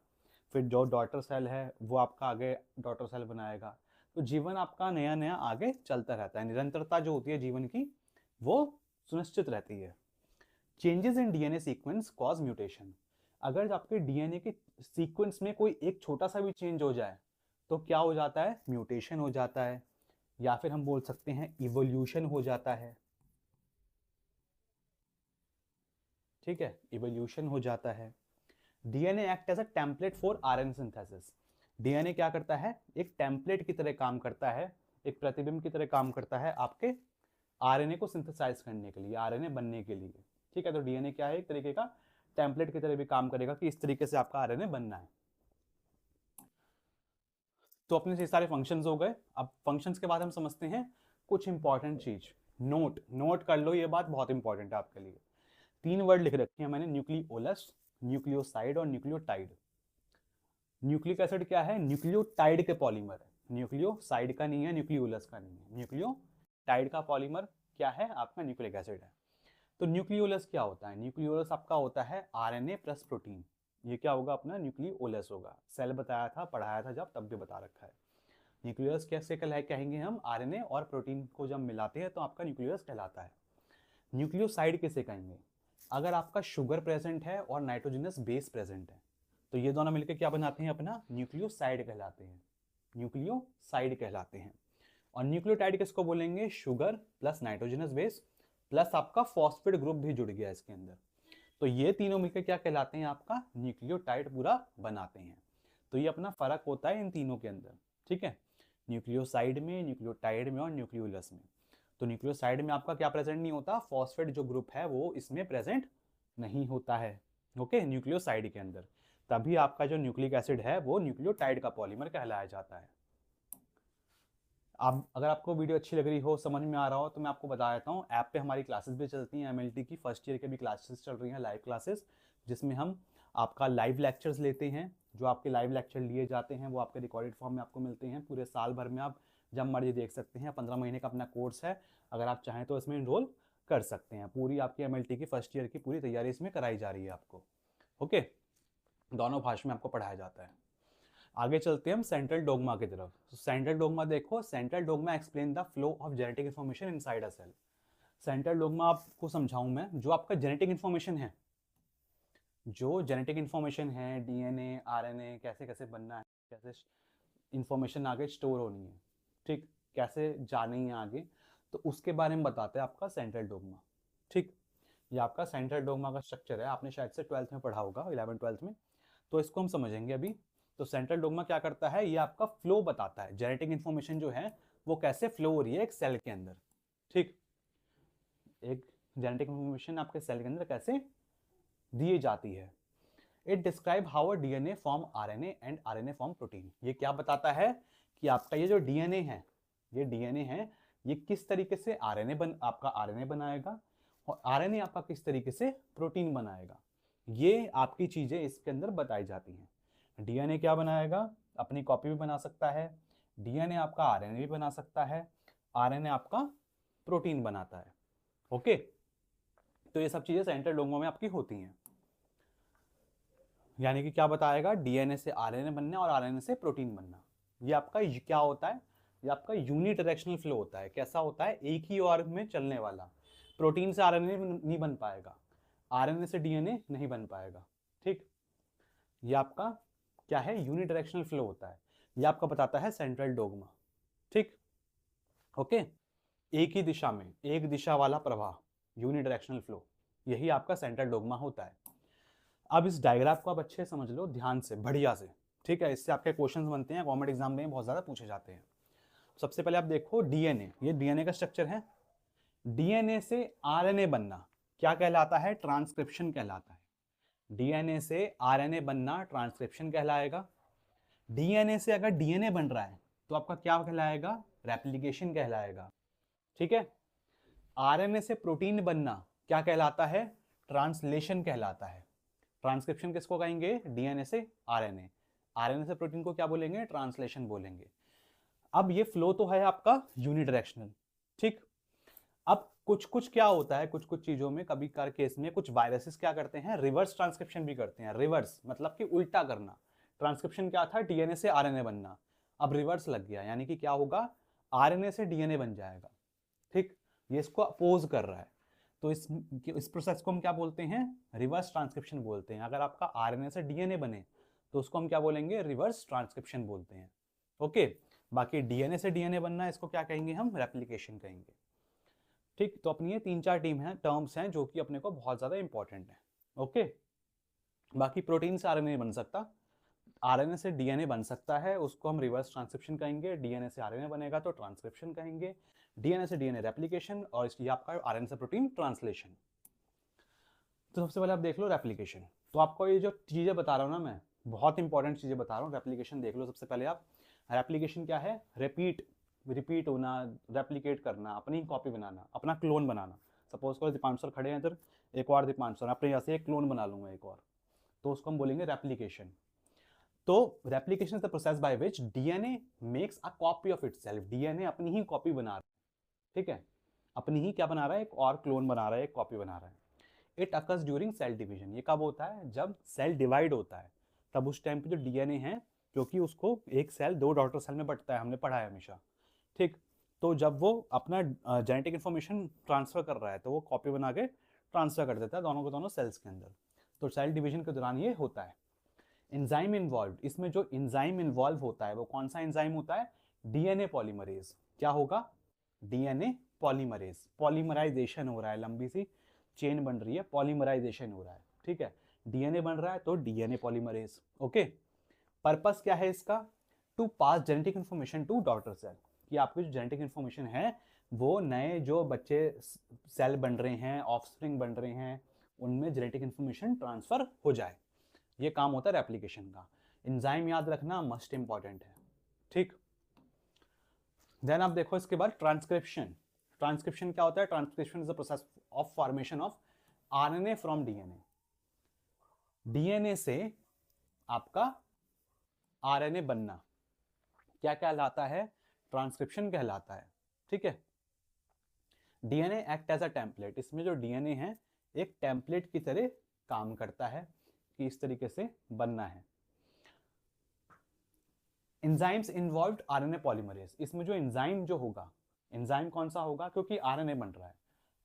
फिर जो डॉटर सेल है वो आपका आगे डॉटर सेल बनाएगा। तो जीवन आपका नया नया आगे चलता रहता है, निरंतरता जो होती है जीवन की वो सुनिश्चित रहती है। Changes in DNA sequence cause mutation. अगर आपके डीएनए के सीक्वेंस में कोई एक छोटा सा भी चेंज हो जाए तो क्या हो जाता है, म्यूटेशन हो जाता है, या फिर हम बोल सकते हैं इवोल्यूशन हो जाता है। ठीक है, इवोल्यूशन हो जाता है। DNA act as a template for RNA synthesis. DNA क्या करता है, एक टेम्पलेट की तरह काम करता है, एक प्रतिबिंब की तरह काम करता है आपके आरएनए को सिंथेसाइज करने के लिए, आरएनए बनने के लिए। ठीक है, तो डीएनए क्या है, एक तरीके का टेम्पलेट की तरह भी काम करेगा कि इस तरीके से आपका आरएनए बनना है। तो अपने से सारे फंक्शंस हो गए। अब फंक्शंस के बाद हम समझते हैं कुछ इंपॉर्टेंट चीज। नोट नोट कर लो, ये बात बहुत इंपॉर्टेंट है आपके लिए। 3 वर्ड लिख रखे हैं मैंने, न्यूक्लियोलस, न्यूक्लियोसाइड और न्यूक्लियोटाइड। न्यूक्लिक एसिड क्या है, न्यूक्लियोटाइड के पॉलीमर है, न्यूक्लियोसाइड का नहीं है, न्यूक्लियोलस का नहीं है। न्यूक्लियोटाइड का पॉलीमर क्या है, आपका न्यूक्लिक एसिड है। तो न्यूक्लियोलस क्या होता है, न्यूक्लियोलस आपका होता है आरएनए प्लस प्रोटीन। ये क्या होगा, अपना न्यूक्लियोलस होगा। सेल बताया था, पढ़ाया था जब, तब भी बता रखा है। न्यूक्लियस कैसे कहेंगे हम, आरएनए और प्रोटीन को जब मिलाते हैं तो आपका न्यूक्लियस कहलाता है। न्यूक्लियोसाइड किसे कहेंगे, अगर आपका शुगर प्रेजेंट है और नाइट्रोजनस बेस प्रेजेंट है तो ये दोनों मिलकर क्या बनाते हैं, अपना न्यूक्लियोसाइड कहलाते हैं, न्यूक्लियोसाइड कहलाते हैं। और न्यूक्लियोटाइड किसको बोलेंगे, sugar plus nitrogenous base plus आपका फॉस्फेट ग्रुप भी जुड़ गया इसके अंदर, तो ये तीनों मिलकर क्या कहलाते हैं, आपका न्यूक्लियोटाइड पूरा बनाते हैं। तो ये अपना फर्क होता है इन तीनों के अंदर। ठीक है, न्यूक्लियोसाइड में, न्यूक्लियोटाइड में और न्यूक्लियोलस में। तो न्यूक्लियोसाइड में आपका क्या प्रेजेंट नहीं होता, फॉस्फेट जो ग्रुप है वो इसमें प्रेजेंट नहीं होता है। ओके, न्यूक्लियोसाइड के अंदर, तभी आपका जो न्यूक्लिक एसिड है वो न्यूक्लियोटाइड का पॉलीमर कहलाया जाता है। अब अगर आपको वीडियो अच्छी लग रही हो, समझ में आ रहा हो, तो मैं आपको बता देता हूँ, ऐप पे हमारी क्लासेस भी चलती हैं, एमएलटी की फर्स्ट ईयर के भी क्लासेस चल रही हैं, लाइव क्लासेस, जिसमें हम आपका लाइव लेक्चर्स लेते हैं। जो आपके लाइव लेक्चर लिए जाते हैं वो आपके रिकॉर्डेड फॉर्म में आपको मिलते हैं, पूरे साल भर में आप जब मर्जी देख सकते हैं। 15 महीने का अपना कोर्स है, अगर आप चाहें तो इसमें इनरोल कर सकते हैं। पूरी आपकी एमएलटी की फर्स्ट ईयर की पूरी तैयारी इसमें कराई जा रही है आपको। ओके, दोनों भाषा में आपको पढ़ाया जाता है। आगे चलते हैं हम सेंट्रल डोगमा की तरफ। तो सेंट्रल डोगमा देखो, central dogma explain the flow of genetic information inside a cell. Central dogma आपको समझाऊं मैं, जो आपका जेनेटिक इन्फॉर्मेशन है, जो जेनेटिक इन्फॉर्मेशन है, डीएनए आरएनए कैसे कैसे बनना है, कैसे इन्फॉर्मेशन आगे स्टोर होनी है, ठीक, कैसे जानी है आगे, तो उसके बारे में बताता है आपका सेंट्रल डोगमा। ठीक, ये आपका सेंट्रल डोगमा का स्ट्रक्चर है, आपने शायद से 12th में पढ़ा होगा, 11th-12th में, तो इसको हम समझेंगे अभी। तो सेंट्रल डोगमा क्या करता है, ये आपका फ्लो बताता है, जेनेटिक इन्फॉर्मेशन जो है वो कैसे फ्लो हो रही है एक सेल के अंदर। ठीक, एक जेनेटिक इन्फॉर्मेशन आपके सेल के अंदर कैसे दी जाती है। It describe how a DNA form RNA and RNA form protein. ये क्या बताता है कि आपका ये जो डीएनए है, ये डीएनए है, ये किस तरीके से आपका आरएनए बनाएगा और आरएनए आपका किस तरीके से प्रोटीन बनाएगा। ये आपकी चीजें इसके अंदर बताई जाती हैं। डीएनए क्या बनाएगा, अपनी कॉपी भी बना सकता है, डीएनए आपका आरएनए भी बना सकता है, आरएनए आपका प्रोटीन बनाता है। ओके, तो ये सब चीजें सेंट्रल डोगमा में आपकी होती हैं। यानी कि क्या बताएगा, डीएनए से आरएनए बनना और आरएनए से प्रोटीन बनना। ये आपका क्या होता है, ये आपका यूनिडायरेक्शनल फ्लो होता है। कैसा होता है, एक ही ओर में चलने वाला। प्रोटीन से आरएनए नहीं बन पाएगा, आरएनए से डीएनए नहीं बन पाएगा। ठीक, ये आपका क्या है, यूनिडायरेक्शनल फ्लो होता है, ये आपका बताता है सेंट्रल डोग्मा। ठीक, ओके, एक ही दिशा में एक दिशा वाला प्रवाह, यूनिडायरेक्शनल फ्लो, यही आपका सेंट्रल डोग्मा होता है। अब इस डायग्राफ को आप अच्छे से समझ लो ध्यान से, बढ़िया से। ठीक है, इससे आपके क्वेश्चंस बनते हैं, गवर्नमेंट एग्जाम में बहुत ज्यादा पूछे जाते हैं। सबसे पहले आप देखो डीएनए, ये डीएनए का स्ट्रक्चर है। डीएनए से आरएनए बनना क्या कहलाता है, ट्रांसक्रिप्शन कहलाता है। डीएनए से आरएनए बनना ट्रांसक्रिप्शन कहलाएगा। डीएनए से अगर डीएनए बन रहा है तो आपका क्या कहलाएगा, रेप्लिकेशन कहलाएगा। ठीक है, आरएनए से प्रोटीन बनना क्या कहलाता है, ट्रांसलेशन कहलाता है। ट्रांसक्रिप्शन किसको कहेंगे, डीएनए से आरएनए, आरएनए से प्रोटीन को क्या बोलेंगे, ट्रांसलेशन बोलेंगे। अब ये फ्लो तो है आपका यूनिडायरेक्शनल। ठीक, अब कुछ कुछ क्या होता है, कुछ कुछ चीजों में कभी कर केस में कुछ वायरसेस क्या करते हैं, रिवर्स ट्रांसक्रिप्शन भी करते हैं। रिवर्स मतलब कि उल्टा करना। ट्रांसक्रिप्शन क्या था, डीएनए से आरएनए बनना, अब रिवर्स लग गया, यानी कि क्या होगा, आरएनए से डीएनए बन जाएगा। ठीक, ये इसको अपोज कर रहा है, तो इस प्रोसेस को हम क्या बोलते हैं, रिवर्स ट्रांसक्रिप्शन बोलते हैं। अगर आपका आरएनए से डीएनए बने तो उसको हम क्या बोलेंगे, रिवर्स ट्रांसक्रिप्शन बोलते हैं। ओके, बाकी डीएनए से डीएनए बनना, इसको क्या कहेंगे हम, रेप्लिकेशन कहेंगे। ठीक, तो अपनी ये 3-4 टीम है टर्म्स हैं जो कि अपने को बहुत ज्यादा इंपॉर्टेंट है। ओके, बाकी प्रोटीन से आरएनए बन सकता, आरएनए से डीएनए बन सकता है, उसको हम रिवर्स ट्रांसक्रिप्शन कहेंगे। डीएनए से आरएनए बनेगा तो ट्रांसक्रिप्शन कहेंगे। डीएनए से डीएनए रेप्लिकेशन, और ये आपका आरएनए से प्रोटीन ट्रांसलेशन। तो सबसे पहले आप देख लो रेप्लिकेशन। तो आपको ये जो चीजें बता रहा हूँ ना मैं, बहुत इंपॉर्टेंट चीजें बता रहा हूँ। रेप्लिकेशन देख लो सबसे पहले आप। रेप्लिकेशन क्या है, रिपीट होना, रेप्लिकेट करना, अपनी कॉपी बनाना, अपना क्लोन बनाना। सपोज करो दीपांशु सर खड़े हैं इधर, एक और दीपांशु सर, अपने यहाँ से एक क्लोन बना लूंगा एक और, तो उसको हम बोलेंगे रेप्लिकेशन। तो replication is the process by which DNA makes a copy of itself. DNA अपनी ही कॉपी बना रहा है। ठीक है, अपनी ही क्या बना रहा है, एक और क्लोन बना रहा है, एक कॉपी बना रहा है। It occurs during cell division. ये कब होता है, जब सेल डिवाइड होता है, तब उस टाइम पे जो डीएनए है, क्योंकि उसको एक सेल 2 डॉटर सेल में बंटता है, हमने पढ़ा है हमेशा। ठीक, तो जब वो अपना जेनेटिक इन्फॉर्मेशन ट्रांसफर कर रहा है तो वो कॉपी बना के ट्रांसफर कर देता है दोनों के दोनों सेल्स के अंदर। तो सेल डिवीजन के दौरान ये होता है। एंजाइम इन्वॉल्व, इसमें जो एंजाइम इन्वॉल्व होता है वो कौन सा एंजाइम होता है, डीएनए पॉलीमरेज। क्या होगा, डीएनए पॉलीमरेज। पॉलीमराइजेशन हो रहा है, लंबी सी चेन बन रही है, पॉलीमराइजेशन हो रहा है। ठीक है, डीएनए बन रहा है तो डीएनए पॉलीमरेज। ओके, पर्पस क्या है इसका, to pass genetic information to daughter cell, कि आपकी जो जेनेटिक इन्फॉर्मेशन है वो नए जो बच्चे सेल बन रहे हैं, ऑफस्प्रिंग बन रहे हैं, उनमें जेनेटिक इन्फॉर्मेशन ट्रांसफर हो जाए। ये काम होता है रेप्लिकेशन का। एंजाइम याद रखना मस्ट इंपॉर्टेंट है। ठीक, देन आप देखो इसके बाद ट्रांसक्रिप्शन। ट्रांसक्रिप्शन क्या होता है, transcription is the process of formation of RNA from DNA. DNA से आपका आरएनए बनना क्या कहलाता है, ट्रांसक्रिप्शन कहलाता है। ठीक है, DNA act as a template, इसमें जो डीएनए है एक टेम्पलेट की तरह काम करता है कि इस तरीके से बनना है। एंजाइम्स इन्वॉल्व्ड आरएनए पॉलीमरेज, इसमें जो एंजाइम जो होगा, एंजाइम कौन सा होगा, क्योंकि आरएनए बन रहा है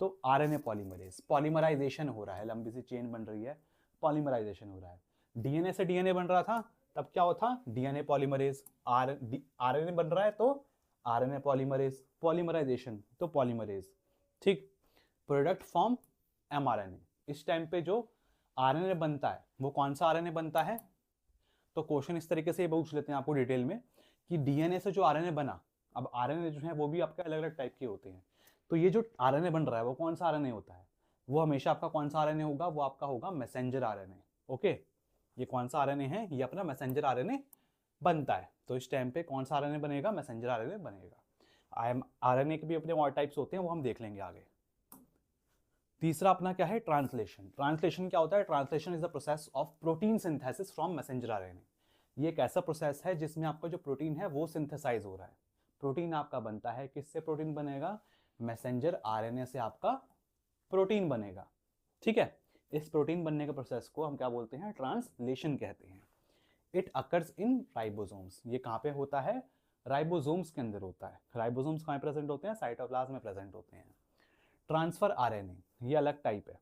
तो आरएनए पॉलीमरेज, पॉलीमराइजेशन हो रहा है, लंबी सी चेन बन रही है, पॉलीमराइजेशन हो रहा है। डीएनए से डीएनए बन रहा था तब क्या होता, डीएनए पॉलीमरेज। आरएनए बन रहा है तो आरएनए पॉलीमरेज, पॉलीमराइजेशन तो पॉलीमरेज। ठीक, प्रोडक्ट फॉर्म एमआरएनए। इस टाइम पे जो आरएनए बनता है वो कौन सा आरएनए बनता है, तो क्वेश्चन इस तरीके से पूछ लेते हैं आपको डिटेल में कि डीएनए से जो आरएनए बना, अब आरएनए जो है वो भी आपके अलग अलग टाइप के होते हैं, तो ये जो आरएनए बन रहा है वो कौन सा आरएनए होता है, वो हमेशा आपका कौन सा आरएनए होगा, वो आपका होगा मैसेंजर आरएनए। ओके, ये कौन सा आरएनए है, ये अपना मैसेंजर आरएनए बनता है। तो इस टाइम पे कौन सा आरएनए बनेगा, मैसेंजर आरएनए बनेगा। आरएनए के भी अपने और टाइप्स होते हैं, वो हम देख लेंगे आगे। तीसरा अपना क्या है, ट्रांसलेशन। ट्रांसलेशन क्या होता है, translation is the process of protein synthesis from messenger RNA. ये एक ऐसा प्रोसेस है जिसमें आपका जो प्रोटीन है वो सिंथेसाइज हो रहा है। प्रोटीन आपका बनता है, किससे प्रोटीन बनेगा, मैसेंजर आरएनए से आपका प्रोटीन बनेगा। ठीक है, इस प्रोटीन बनने के प्रोसेस को हम क्या बोलते हैं, ट्रांसलेशन कहते हैं। इट अकर्स इन राइबोसोम्स, ये कहाँ पे होता है, राइबोसोम्स के अंदर होता है। राइबोसोम्स कहाँ प्रेजेंट होते हैं, साइटोप्लाज्म में प्रेजेंट होते हैं। ट्रांसफर आरएनए ये अलग टाइप है,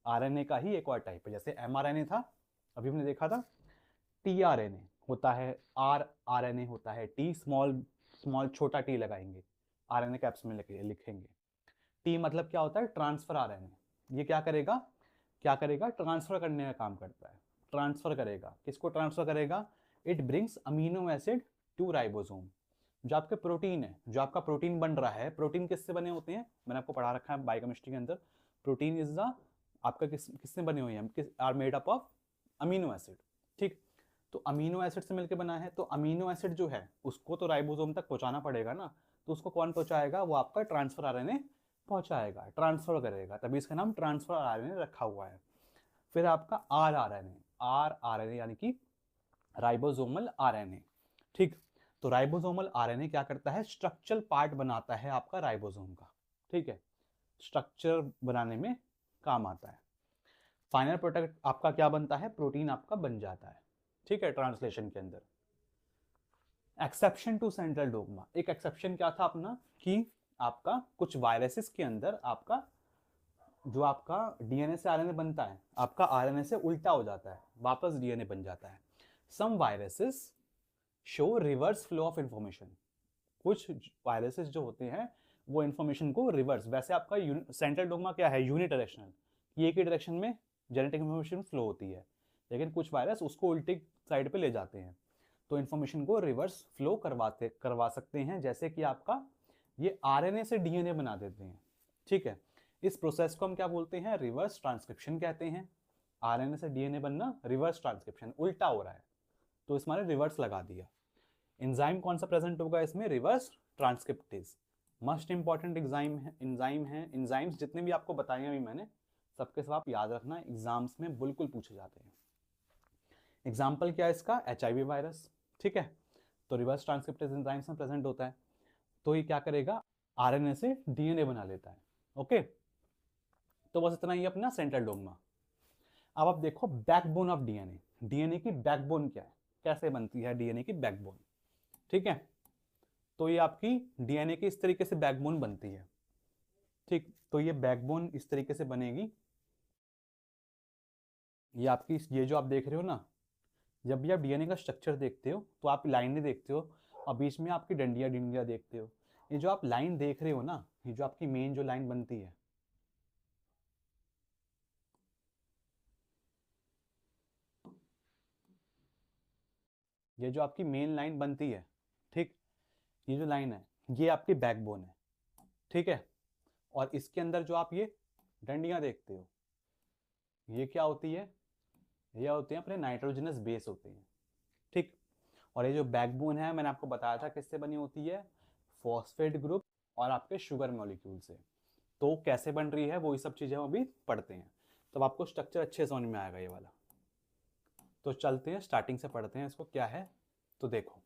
आरएनए का ही एक और टाइप है। जैसे एमआरएनए था, अभी हमने देखा था, टीआरएनए होता है, आरआरएनए होता है, टी स्मॉल स्मॉल छोटा टी लगाएंगे, आरएनए कैप्स में लिखेंगे। टी मतलब क्या होता है, ट्रांसफर आरएनए। ये क्या करेगा, ट्रांसफर करने का काम करता है। ट्रांसफर करेगा, किसको ट्रांसफर करेगा, it brings amino acid to ribosome. जो आपके प्रोटीन है, जो आपका प्रोटीन बन रहा है, प्रोटीन किससे बने होते हैं, मैंने आपको पढ़ा रखा है बायोकेमिस्ट्री के अंदर, प्रोटीन इज द आपका किससे बने हुए हैं, are made up of amino acid. ठीक, तो अमीनो एसिड से मिलकर बना है, तो अमीनो एसिड जो है उसको तो राइबोसोम तक पहुंचाना पड़ेगा ना, तो उसको कौन पहुंचाएगा, वो आपका ट्रांसफर आरएनए पहुंचाएगा, ट्रांसफर करेगा, तभी इसका नाम ट्रांसफर आरएनए रखा हुआ है। फिर आपका आरआरएनए यानी कि राइबोसोमल आरएनए। ठीक, तो राइबोसोमल आरएनए क्या करता है, स्ट्रक्चरल पार्ट बनाता है आपका राइबोसोम का। ठीक है, स्ट्रक्चर बनाने में काम आता है। फाइनल प्रोडक्ट आपका क्या बनता है, प्रोटीन आपका बन जाता है। ठीक है, ट्रांसलेशन के अंदर। एक्सेप्शन टू सेंट्रल डोग्मा, एक एक्सेप्शन क्या था अपना, कि आपका कुछ वायरसेस के अंदर आपका जो आपका डीएनए से आरएनए बनता है, आपका आरएनए से उल्टा हो जाता है, वापस डीएनए बन जाता है। Some viruses show reverse flow of information. कुछ वायरसेस जो होते हैं वो इंफॉर्मेशन को रिवर्स, वैसे आपका सेंट्रल डोग्मा क्या है, यूनिडायरेक्शनल, ये एक ही डायरेक्शन में जेनेटिक इंफॉर्मेशन फ्लो होती है, लेकिन कुछ वायरस उसको उल्टी साइड पे ले जाते हैं, तो इंफॉर्मेशन को रिवर्स फ्लो करवा सकते हैं। जैसे कि आपका ये आरएनए से डीएनए बना देते हैं। ठीक है, इस प्रोसेस को हम क्या बोलते हैं, रिवर्स ट्रांसक्रिप्शन कहते हैं। आरएनए से डीएनए बनना रिवर्स ट्रांसक्रिप्शन, उल्टा हो रहा है, तो इसमें रिवर्स लगा दिया। एंजाइम कौन सा प्रेजेंट होगा इसमें, reverse transcriptase. Must important enzyme है। एंजाइम्स जितने भी आपको बताए अभी मैंने, सबके सब आप याद रखना, एग्जाम्स में बिल्कुल पूछे जाते हैं। एग्जाम्पल क्या है इसका, एचआईवी वायरस। ठीक है, तो रिवर्स ट्रांसक्रिप्टेज एंजाइम्स में प्रेजेंट होता है, तो ये क्या करेगा, आरएनए से डीएनए बना लेता है। ओके, तो बस इतना ही अपना सेंट्रल डोग्मा। अब आप देखो बैकबोन ऑफ डीएनए, डीएनए की बैकबोन क्या है, कैसे बनती है डीएनए की बैकबोन। ठीक है, तो ये आपकी डीएनए की इस तरीके से बैकबोन बनती है। ठीक, तो ये बैकबोन इस तरीके से बनेगी। ये आपकी, ये जो आप देख रहे हो ना, जब भी आप डीएनए का स्ट्रक्चर देखते हो तो आप लाइनें देखते हो और बीच में आपकी डंडिया डंडिया देखते हो। ये जो आप लाइन देख रहे हो ना, ये जो आपकी मेन जो लाइन बनती है, ये जो आपकी मेन लाइन बनती है, ठीक, ये जो लाइन है ये आपकी बैकबोन है। ठीक है, और इसके अंदर जो आप ये डंडियां देखते हो, ये क्या होती है, ये होते हैं अपने नाइट्रोजनस बेस होते हैं। ठीक, और ये जो बैकबोन है मैंने आपको बताया था किससे बनी होती है, फॉस्फेट ग्रुप और आपके शुगर मॉलिक्यूल से। तो कैसे बन रही है वो ये सब चीजें हम अभी पढ़ते हैं, तब आपको स्ट्रक्चर अच्छे समझ में आएगा ये वाला। तो चलते हैं स्टार्टिंग से पढ़ते हैं इसको क्या है। तो देखो,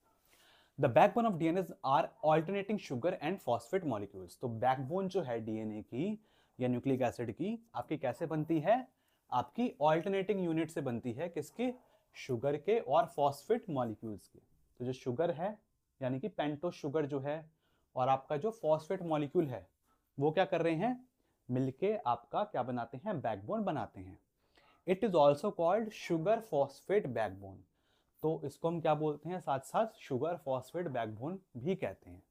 the backbone of DNA are alternating sugar and phosphate molecules. तो बैकबोन जो है डीएनए की या न्यूक्लिक एसिड की आपकी कैसे बनती है, आपकी ऑल्टरनेटिंग यूनिट से बनती है, किसके, शुगर के और फॉस्फेट मॉलिक्यूल्स के। तो जो शुगर है यानी कि पेंटोस शुगर जो है, और आपका जो फॉस्फेट मॉलिक्यूल है, वो क्या कर रहे हैं, मिलके आपका क्या बनाते हैं, बैकबोन बनाते हैं। It is also called sugar phosphate backbone. तो इसको हम क्या बोलते हैं, साथ साथ शुगर फॉस्फेट बैकबोन भी कहते हैं।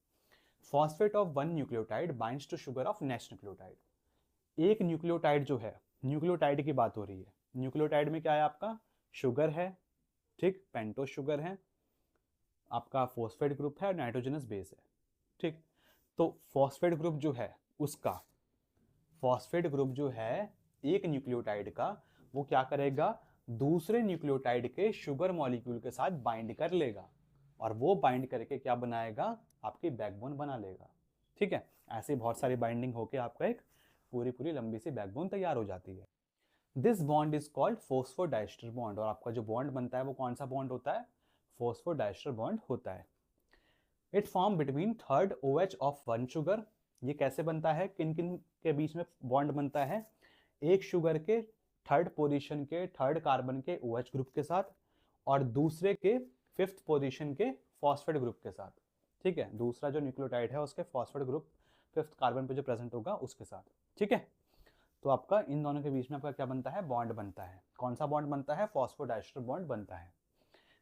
Phosphate of one nucleotide binds to sugar of next nucleotide. एक न्यूक्लियोटाइड जो है, न्यूक्लियोटाइड की बात हो रही है, न्यूक्लियोटाइड में क्या है आपका, शुगर है, ठीक, पेंटोस शुगर है, आपका फॉस्फेट ग्रुप है, नाइट्रोजनस बेस है। ठीक, तो फॉस्फेट ग्रुप जो है उसका, फॉस्फेट ग्रुप जो है एक न्यूक्लियोटाइड का, वो क्या करेगा, दूसरे न्यूक्लियोटाइड के शुगर मॉलिक्यूल के साथ बाइंड कर लेगा, और वो बाइंड करके क्या बनाएगा, आपकी बैकबोन बना लेगा। ठीक है, ऐसे बहुत सारी बाइंडिंग होके आपका एक पूरी पूरी लंबी सी बैकबोन तैयार हो जाती है। This bond is called phosphodiester bond. और आपका जो बॉन्ड बनता है वो कौन सा बॉन्ड होता है, फोस्फोडाइस्टर बॉन्ड होता है। It form between third OH of one sugar. ये कैसे बनता है, किन किन के बीच में बॉन्ड बनता है, एक शुगर के थर्ड पोजीशन के थर्ड कार्बन के OH ग्रुप के साथ, और दूसरे के फिफ्थ पोजीशन के फॉस्फेट ग्रुप के साथ। ठीक है, दूसरा जो न्यूक्लियोटाइड है उसके फॉस्फेट ग्रुप फिफ्थ कार्बन पे जो प्रेजेंट होगा उसके साथ। ठीक है। तो आपका इन दोनों के बीच में आपका क्या बनता है, बॉन्ड बनता है। कौन सा बॉन्ड बनता है, फॉस्फोडाइस्टर बॉन्ड बनता है।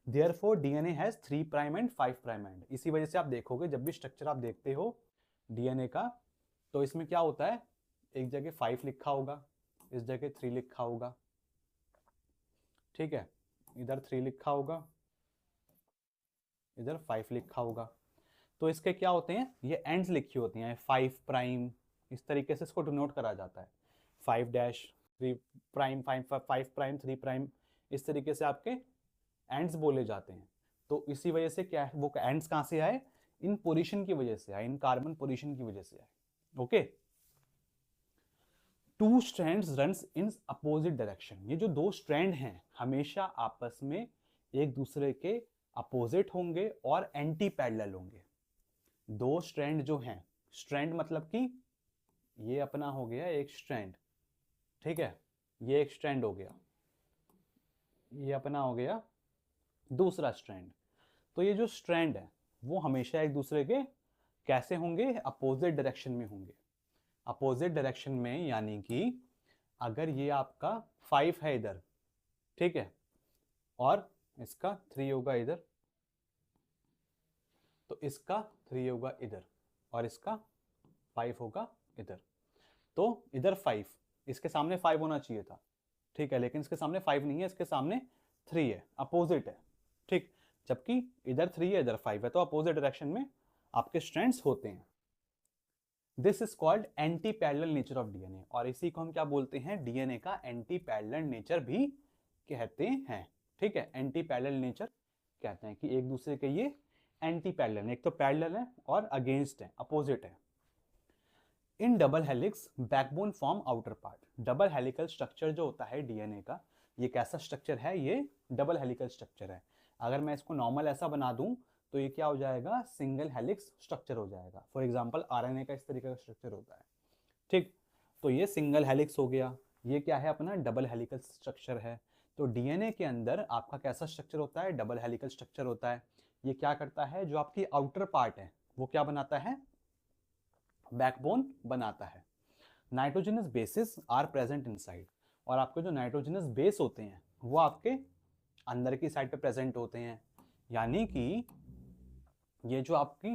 Therefore DNA has 3 prime and 5 prime and. इसी वजह से आप देखोगे जब भी स्ट्रक्चर आप देखते हो डीएनए का, तो इसमें क्या होता है, एक जगह 5 लिखा होगा, इस जगह 3 लिखा होगा, ठीक है, इधर 3 लिखा होगा, इधर 5 लिखा होगा। तो इसके क्या होते हैं, ये एंड्स लिखी होती हैं, 5 प्राइम, इस तरीके से इसको डिनोट करा जाता है, 5 डैश 3 प्राइम, 5 प्राइम 3 प्राइम, इस तरीके से आपके एंड्स बोले जाते हैं। तो इसी वजह से क्या है, वो एंड्स कहां से आए, इन पोजीशन की वजह से आए, इन कार्बन पोजीशन की वजह से आए। Okay, two strands runs in opposite direction. ये जो दो स्ट्रैंड हैं हमेशा आपस में एक दूसरे के अपोजिट होंगे और एंटी पैरेलल होंगे। दो स्ट्रैंड जो हैं, स्ट्रैंड मतलब कि ये अपना हो गया एक स्ट्रैंड, ठीक है, ये एक स्ट्रैंड हो गया, ये अपना हो गया दूसरा स्ट्रैंड। तो ये जो स्ट्रैंड है वो हमेशा एक दूसरे के कैसे होंगे, अपोजिट डायरेक्शन में होंगे। अपोजिट डायरेक्शन में यानी कि अगर ये आपका 5 है इधर, ठीक है, और इसका 3 होगा इधर, तो इसका 3 होगा इधर और इसका 5 होगा इधर। तो इधर 5, इसके सामने 5 होना चाहिए था, ठीक है, लेकिन इसके सामने 5 नहीं है, इसके सामने 3 है, अपोजिट है, ठीक, जबकि इधर 3 है इधर 5 है, तो अपोजिट डायरेक्शन में आपके स्ट्रैंड्स होते हैं। This is called anti parallel nature of DNA, और इसी को हम क्या बोलते हैं, डीएनए का एंटी पैरेलल नेचर भी कहते हैं, ठीक है। एंटी पैरेलल नेचर कहते हैं कि एक दूसरे के ये एंटी पैरेलल, एक तो पैरेलल है और अगेंस्ट है, अपोजिट है। In double helix backbone form outer part. Double helical structure जो होता है डीएनए का, ये कैसा स्ट्रक्चर है, ये डबल हेलिकल स्ट्रक्चर है। अगर मैं इसको नॉर्मल ऐसा बना दूं तो ये क्या हो जाएगा, सिंगल हेलिक्स स्ट्रक्चर हो जाएगा। फॉर एग्जांपल आरएनए का इस तरीके का स्ट्रक्चर होता है, ठीक, तो ये सिंगल हेलिक्स हो गया। ये क्या है, अपना डबल हेलिकल स्ट्रक्चर है। तो डीएनए के अंदर आपका कैसा स्ट्रक्चर होता है, डबल हेलिकल स्ट्रक्चर होता है। ये क्या करता है, जो आपकी आउटर पार्ट है वो क्या बनाता है, बैकबोन बनाता है। Nitrogenous bases are present inside, और आपके जो नाइट्रोजनस बेस होते हैं वो आपके अंदर की साइड पे प्रेजेंट होते हैं। यानी कि ये जो आपकी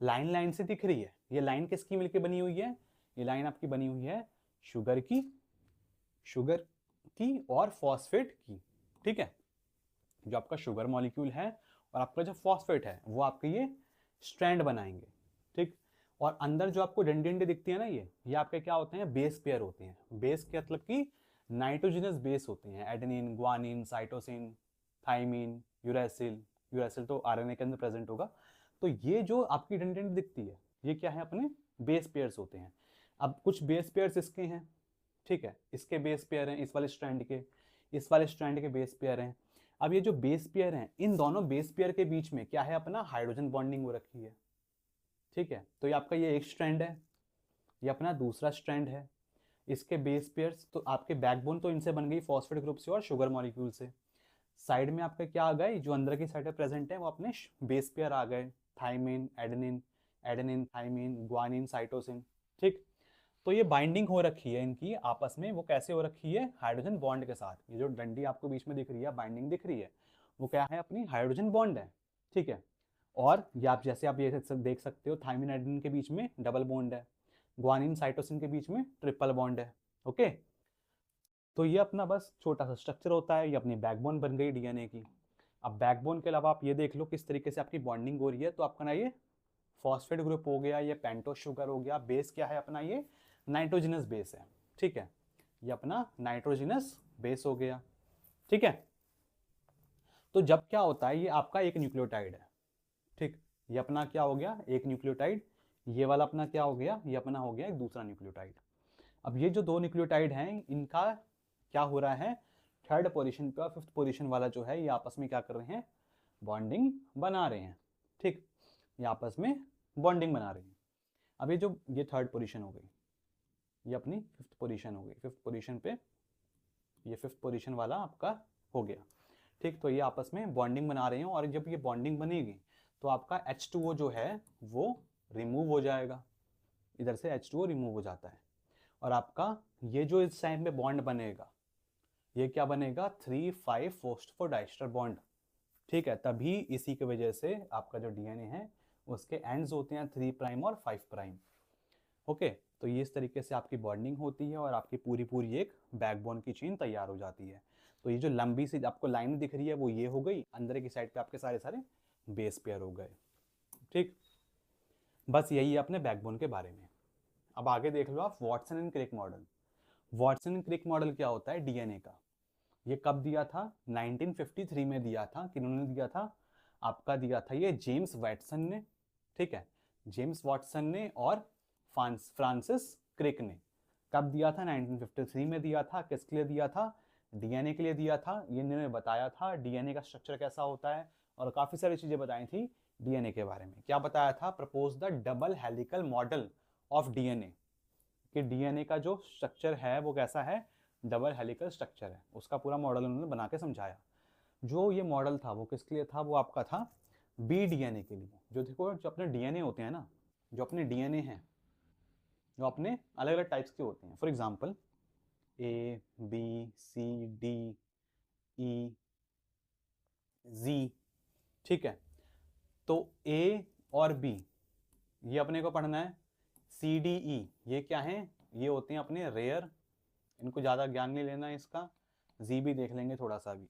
लाइन लाइन से दिख रही है, ये लाइन किसकी मिलकर बनी हुई है, ये लाइन आपकी बनी हुई है शुगर की और फॉस्फेट की, ठीक है। जो आपका शुगर मॉलिक्यूल है और आपका जो फॉस्फेट है वो आपके ये स्ट्रैंड बनाएंगे, ठीक। और अंदर जो आपको डंडी डंडी दिखती है ना, ये आपके क्या होते हैं, बेस पेयर होते हैं। बेस के मतलब कि नाइट्रोजनस बेस होते हैं, adenine, guanine, cytosine, thymine, uracil. Uracil तो आरएनए के अंदर प्रेजेंट होगा। तो ये जो आपकी डंडी डंडी दिखती है ये क्या है, अपने बेस पेयर्स होते हैं। अब कुछ बेस पेयर्स इसके हैं, ठीक है, इसके बेस पेयर हैं, इस वाले स्ट्रैंड के, इस वाले स्ट्रैंड के बेस पेयर हैं। अब ये जो बेस पेयर हैं, इन दोनों बेस पेयर के बीच में क्या है, अपना हाइड्रोजन बॉन्डिंग हो रखी है, ठीक है। तो ये आपका ये एक स्ट्रैंड है, ये अपना दूसरा स्ट्रैंड है। इसके बेस पेयर्स, तो आपके बैकबोन तो इनसे बन गई फॉस्फेट ग्रुप से और शुगर मॉलिक्यूल से। साइड में आपके क्या आ गए, जो अंदर की साइड पे प्रेजेंट है वो अपने बेस पेयर आ गए, thymine, adenine, adenine thymine, guanine, cytosine, ठीक। तो ये बाइंडिंग हो रखी है इनकी आपस में, वो कैसे हो रखी है, हाइड्रोजन बॉन्ड के साथ। ये जो डंडी आपको बीच में दिख रही है, बाइंडिंग दिख रही है, वो क्या है, अपनी हाइड्रोजन बॉन्ड है, ठीक है। और ये आप जैसे आप ये देख सकते हो, थाइमिन एडेनिन के बीच में डबल बॉन्ड है, ग्वानिन साइटोसिन के बीच में ट्रिपल बॉन्ड है, ओके। तो ये अपना बस छोटा सा स्ट्रक्चर होता है, ये अपनी बैकबोन बन गई डीएनए की। अब बैकबोन के अलावा आप ये देख लो किस तरीके से आपकी बॉन्डिंग हो रही है। तो आपका ना ये फॉस्फेट ग्रुप हो गया, ये पेंटोस शुगर हो गया, बेस क्या है अपना, ये नाइट्रोजनस बेस है, ठीक है, ये अपना नाइट्रोजनस बेस हो गया, ठीक है। तो जब क्या होता है, ये आपका एक न्यूक्लियोटाइड है, ठीक, ये अपना क्या हो गया, एक न्यूक्लियोटाइड। ये वाला अपना क्या हो गया, ये अपना हो गया एक दूसरा न्यूक्लियोटाइड। अब ये जो दो न्यूक्लियोटाइड हैं, इनका क्या हो रहा है, थर्ड पोजीशन पे और फिफ्थ पोजीशन वाला जो है, ये आपस में क्या कर रहे हैं, बॉन्डिंग बना रहे हैं, ठीक, ये आपस में बॉन्डिंग बना रहे हैं। अब ये थर्ड पोजीशन हो गई, ये अपनी फिफ्थ पोजीशन हो गई। फिफ्थ पोजीशन पे ये फिफ्थ पोजीशन वाला आपका हो गया, ठीक। तो ये आपस में बॉन्डिंग बना रहे हैं, और जब ये बॉन्डिंग बनेगी तो आपका H2O जो है वो रिमूव हो जाएगा, इधर से H2O रिमूव हो जाता है। और आपका ये जो इस टाइम पे बॉन्ड बनेगा ये क्या बनेगा 3,5 फॉस्फोडाइस्टर बॉन्ड। ठीक है, तभी इसी की वजह से आपका जो डीएनए है उसके एंड्स होते हैं 3 प्राइम और 5 प्राइम। ओके, तो ये इस तरीके से आपकी बॉन्डिंग होती है और आपकी पूरी पूरी एक बैकबोन की चेन तैयार हो जाती है। तो ये जो लंबी सी आपको लाइन दिख रही है वो ये हो गई, अंदर की साइड पे आपके सारे सारे बेस पेयर हो गए। ठीक, बस यही है अपने बैकबोन के बारे में। अब आगे देख लो आप Watson and Crick model. Watson and Crick model क्या होता है डीएनए का? ये कब दिया था? 1953 में दिया था। किन्होंने दिया था? आपका दिया था ये जेम्स वॉटसन ने। ठीक है, जेम्स वॉटसन ने और फ्रांसिस क्रिक ने। कब दिया था? 1953 में दिया था। किसके लिए दिया था? डीएनए के लिए दिया था। ये इन्होंने बताया था डीएनए का स्ट्रक्चर कैसा होता है और काफ़ी सारी चीज़ें बताई थी डीएनए के बारे में। क्या बताया था? Propose the double helical model of DNA, कि डीएनए का जो स्ट्रक्चर है वो कैसा है? डबल हेलिकल स्ट्रक्चर है। उसका पूरा मॉडल उन्होंने बना के समझाया। जो ये मॉडल था वो किसके लिए था? वो आपका था बी डीएनए के लिए। जो देखो, जो अपने डीएनए होते हैं ना, जो अपने डीएनए हैं, जो अपने अलग अलग टाइप्स के होते हैं। For example A, B, C, D, E, G. ठीक है, तो ए और बी ये अपने को पढ़ना है। सी, डी, ई ये क्या है? ये होते हैं अपने रेयर, इनको ज़्यादा ज्ञान नहीं लेना है इसका। जी भी देख लेंगे थोड़ा सा भी।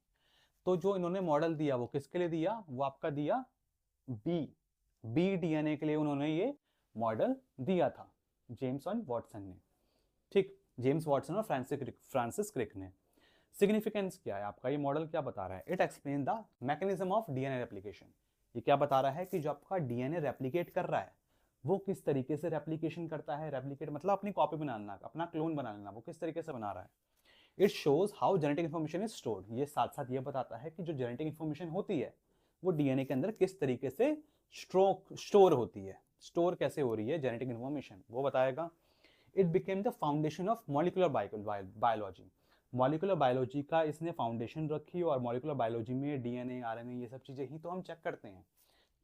तो जो इन्होंने मॉडल दिया वो किसके लिए दिया? वो आपका दिया बी, बी डीएनए के लिए उन्होंने ये मॉडल दिया था, जेम्स और वॉटसन ने। ठीक, जेम्स वॉटसन और फ्रांसिस क्रिक ने। सिग्निफिकेंस क्या है आपका? ये मॉडल क्या बता रहा है? It explain the mechanism of DNA replication. ये क्या बता रहा है कि जो आपका डीएनए रेप्लिकेट कर रहा है वो किस तरीके से रेप्लिकेशन करता है। रेप्लिकेट मतलब अपनी कॉपी बनाना, अपना क्लोन बना लेना, वो किस तरीके से बना रहा है। It shows how genetic information is stored. ये साथ साथ ये बताता है कि जो जेनेटिक इन्फॉर्मेशन होती है वो डीएनए के अंदर किस तरीके से स्टोर होती है, स्टोर कैसे हो रही है जेनेटिक इन्फॉर्मेशन, वो बताएगा। It became the foundation of molecular biology. Molecular biology का इसने फाउंडेशन रखी और मॉलिकुलर बायोलॉजी में डीएनए, आरएनए ये सब चीज़ें ही तो हम चेक करते हैं।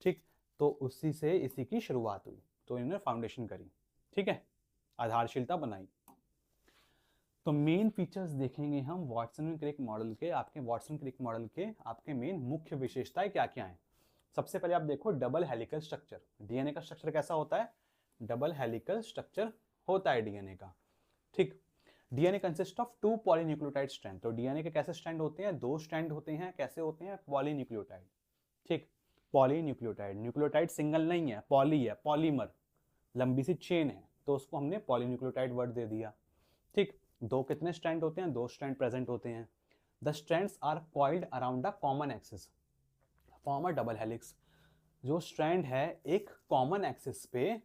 ठीक, तो उसी से इसी की शुरुआत हुई, तो इन्होंने फाउंडेशन करी। ठीक है, आधारशिलता बनाई। तो मेन फीचर्स देखेंगे हम वॉटसन एंड क्रिक मॉडल के। आपके वॉटसन क्रिक मॉडल के आपके मेन मुख्य विशेषताएं क्या क्या हैं? सबसे पहले आप देखो डबल हेलिकल स्ट्रक्चर। डीएनए का स्ट्रक्चर कैसा होता है? डबल हेलिकल स्ट्रक्चर होता है डीएनए का। ठीक, DNA consist of 2 polynucleotide strand. तो डीएनए के कैसे स्ट्रैंड होते हैं? 2 स्ट्रैंड होते हैं। कैसे होते हैं? पॉलीन्यूक्लियोटाइड। ठीक, पॉलीन्यूक्लियोटाइड, न्यूक्लियोटाइड सिंगल नहीं है, पॉली है, पॉलीमर, लंबी सी चेन है, तो उसको हमने पॉलीन्यूक्लियोटाइड वर्ड दे दिया। ठीक, दो कितने स्ट्रैंड होते हैं? 2 स्ट्रैंड प्रेजेंट होते हैं। The strands are coiled around the common axis, form a double helix. जो स्ट्रैंड है एक कॉमन एक्सिस पे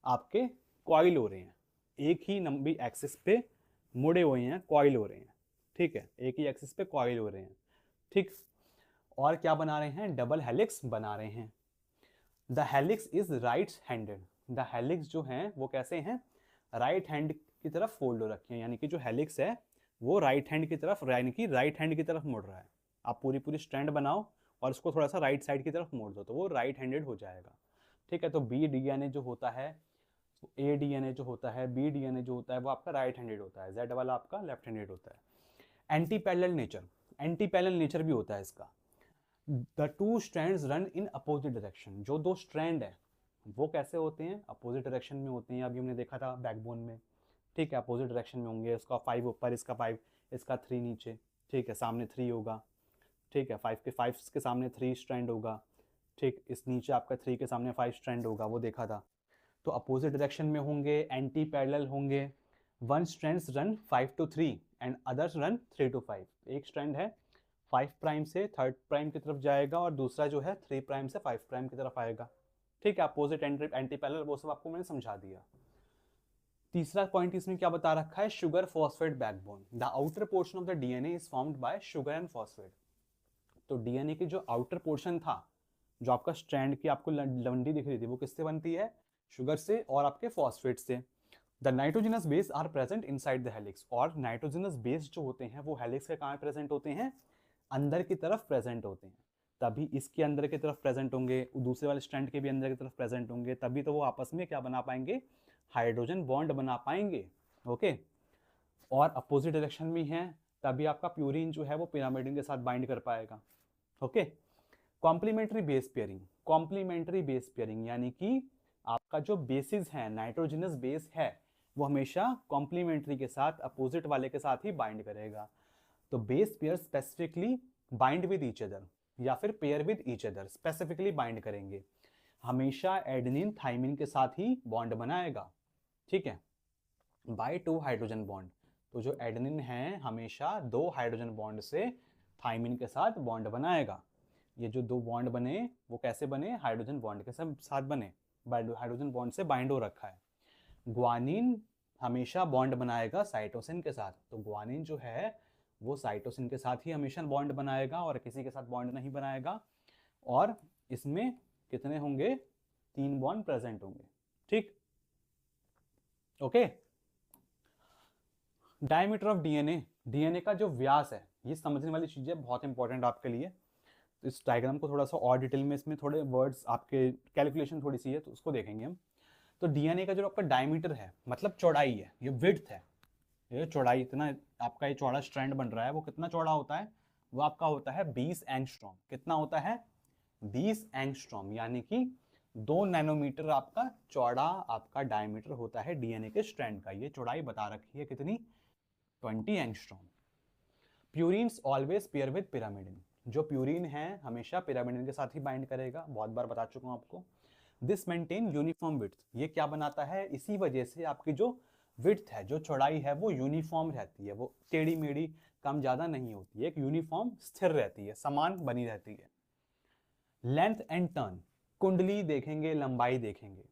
आपके कॉइल हो रहे हैं, एक ही लंबी एक्सिस पे मुड़े हुए हैं, कॉइल हो रहे हैं। ठीक है, एक ही एक्सिस पे कॉइल हो रहे हैं। ठीक, और क्या बना रहे हैं? डबल हेलिक्स बना रहे हैं। The helix is right handed. The helix जो हैं वो कैसे हैं? राइट हैंड की तरफ फोल्ड हो रखे हैं, यानी कि जो हेलिक्स है वो राइट हैंड की तरफ, यानी कि राइट हैंड की तरफ मुड़ रहा है। आप पूरी पूरी स्ट्रैंड बनाओ और उसको थोड़ा सा राइट साइड की तरफ मोड़ दो तो वो राइट हैंडेड हो जाएगा। ठीक है, तो बी डीएनए जो होता है, ए डीएनए जो होता है, बी डीएनए जो होता है वो आपका राइट हैंडेड होता है, जेड वाला आपका लेफ्ट हैंडेड होता है। Anti parallel nature, anti parallel nature भी होता है इसका। The two strands run in opposite direction. जो दो स्ट्रैंड है वो कैसे होते हैं? अपोजिट डायरेक्शन में होते हैं। अभी हमने देखा था बैकबोन में। ठीक है, अपोजिट डायरेक्शन में होंगे। इसका 5 ऊपर, इसका 5, इसका 3 नीचे। ठीक है, सामने 3 होगा। ठीक है, 5 के सामने 3 स्ट्रैंड होगा। ठीक, इस नीचे आपका 3 के सामने 5 स्ट्रैंड होगा, वो देखा था। तो अपोजिट डायरेक्शन में होंगे, एंटी पैरेलल होंगे। One strands run 5 to 3 and others run 3 to 5। एक स्ट्रैंड है 5 प्राइम से 3 प्राइम की तरफ जाएगा और दूसरा जो है 3 प्राइम से 5 प्राइम की तरफ आएगा। ठीक है, अपोजिट एंटी पैरेलल वो सब आपको मैंने समझा दिया। तीसरा पॉइंट इसमें क्या बता रखा है? Sugar phosphate backbone. The outer portion of the DNA is formed by sugar and phosphate. तो डीएनए की जो आउटर पोर्शन था, जो आपका स्ट्रैंड की आपको लंडी दिख रही थी, वो किससे बनती है? शुगर से और आपके फॉस्फेट से। The nitrogenous base are present inside the helix. और नाइट्रोजनस बेस जो होते हैं वो हेलिक्स के कहाँ प्रेजेंट होते हैं? अंदर की तरफ प्रेजेंट होते हैं। तभी इसके अंदर की तरफ प्रेजेंट होंगे, दूसरे वाले स्ट्रैंड के भी अंदर की तरफ प्रेजेंट होंगे, तभी तो वो आपस में क्या बना पाएंगे? हाइड्रोजन बॉन्ड बना पाएंगे। ओके, और अपोजिट डायरेक्शन में है, तभी आपका प्यूरिन जो है वो पिरामिडिन के साथ बाइंड कर पाएगा। Okay. Complementary base pairing, complementary base pairing यानी कि आपका जो बेसिस है, नाइट्रोजनस बेस है, वो हमेशा कॉम्प्लीमेंट्री के साथ अपोजिट वाले के साथ ही बाइंड करेगा। तो base pair specifically bind with each other, या फिर pair with each other, specifically bind करेंगे। हमेशा एडेनिन थाइमिन के साथ ही बॉन्ड बनाएगा, ठीक है, बाय 2 हाइड्रोजन बॉन्ड। तो जो एडेनिन है हमेशा 2 हाइड्रोजन बॉन्ड से थाइमिन के साथ बॉन्ड बनाएगा। ये जो 2 बॉन्ड बने वो कैसे बने, हाइड्रोजन बॉन्ड के साथ बने, हाइड्रोजन बॉन्ड से बाइंड हो रखा है। ग्वानिन हमेशा बॉन्ड बनाएगा साइटोसिन के साथ, तो ग्वानिन जो है वो साइटोसिन के साथ ही हमेशा बॉन्ड बनाएगा और किसी के साथ बॉन्ड नहीं बनाएगा। और इसमें कितने होंगे, 3 बॉन्ड प्रेजेंट होंगे, ठीक। Okay. Diameter of DNA, DNA का जो व्यास है, ये समझने वाली चीज है, बहुत इंपॉर्टेंट आपके लिए। तो इस डायग्राम को थोड़ा सा और डिटेल में, इसमें थोड़े वर्ड्स आपके कैलकुलेशन थोड़ी सी है तो उसको देखेंगे हम। तो डीएनए का जो आपका डायमीटर है मतलब चौड़ाई है, ये विड्थ है, ये चौड़ाई, इतना आपका ये चौड़ा स्ट्रैंड बन रहा है, वो कितना चौड़ा होता है, वो आपका होता है 20 एंगस्ट्रॉम। कितना होता है, 20 एंगस्ट्रॉम, यानी कि 2 नैनोमीटर आपका चौड़ा आपका डायमीटर होता है डीएनए के स्ट्रैंड का। ये चौड़ाई बता रखी है कितनी, 20 angstrom. Purines always pair with pyrimidine, जो प्यूरिन है हमेशा पिरामिडिन के साथ ही बाइंड करेगा, बहुत बार बता चुका हूं आपको। दिस मेंटेन यूनिफॉर्म विड्थ, ये क्या बनाता है, इसी वजह से आपकी जो विड्थ है, जो चौड़ाई है, वो यूनिफॉर्म रहती है, वो टेढ़ी मेढ़ी कम ज्यादा नहीं होती है, एक यूनिफॉर्म स्थिर रहती है, समान बनी रहती है। लेंथ एंड टर्न, कुंडली देखेंगे, लंबाई देखेंगे,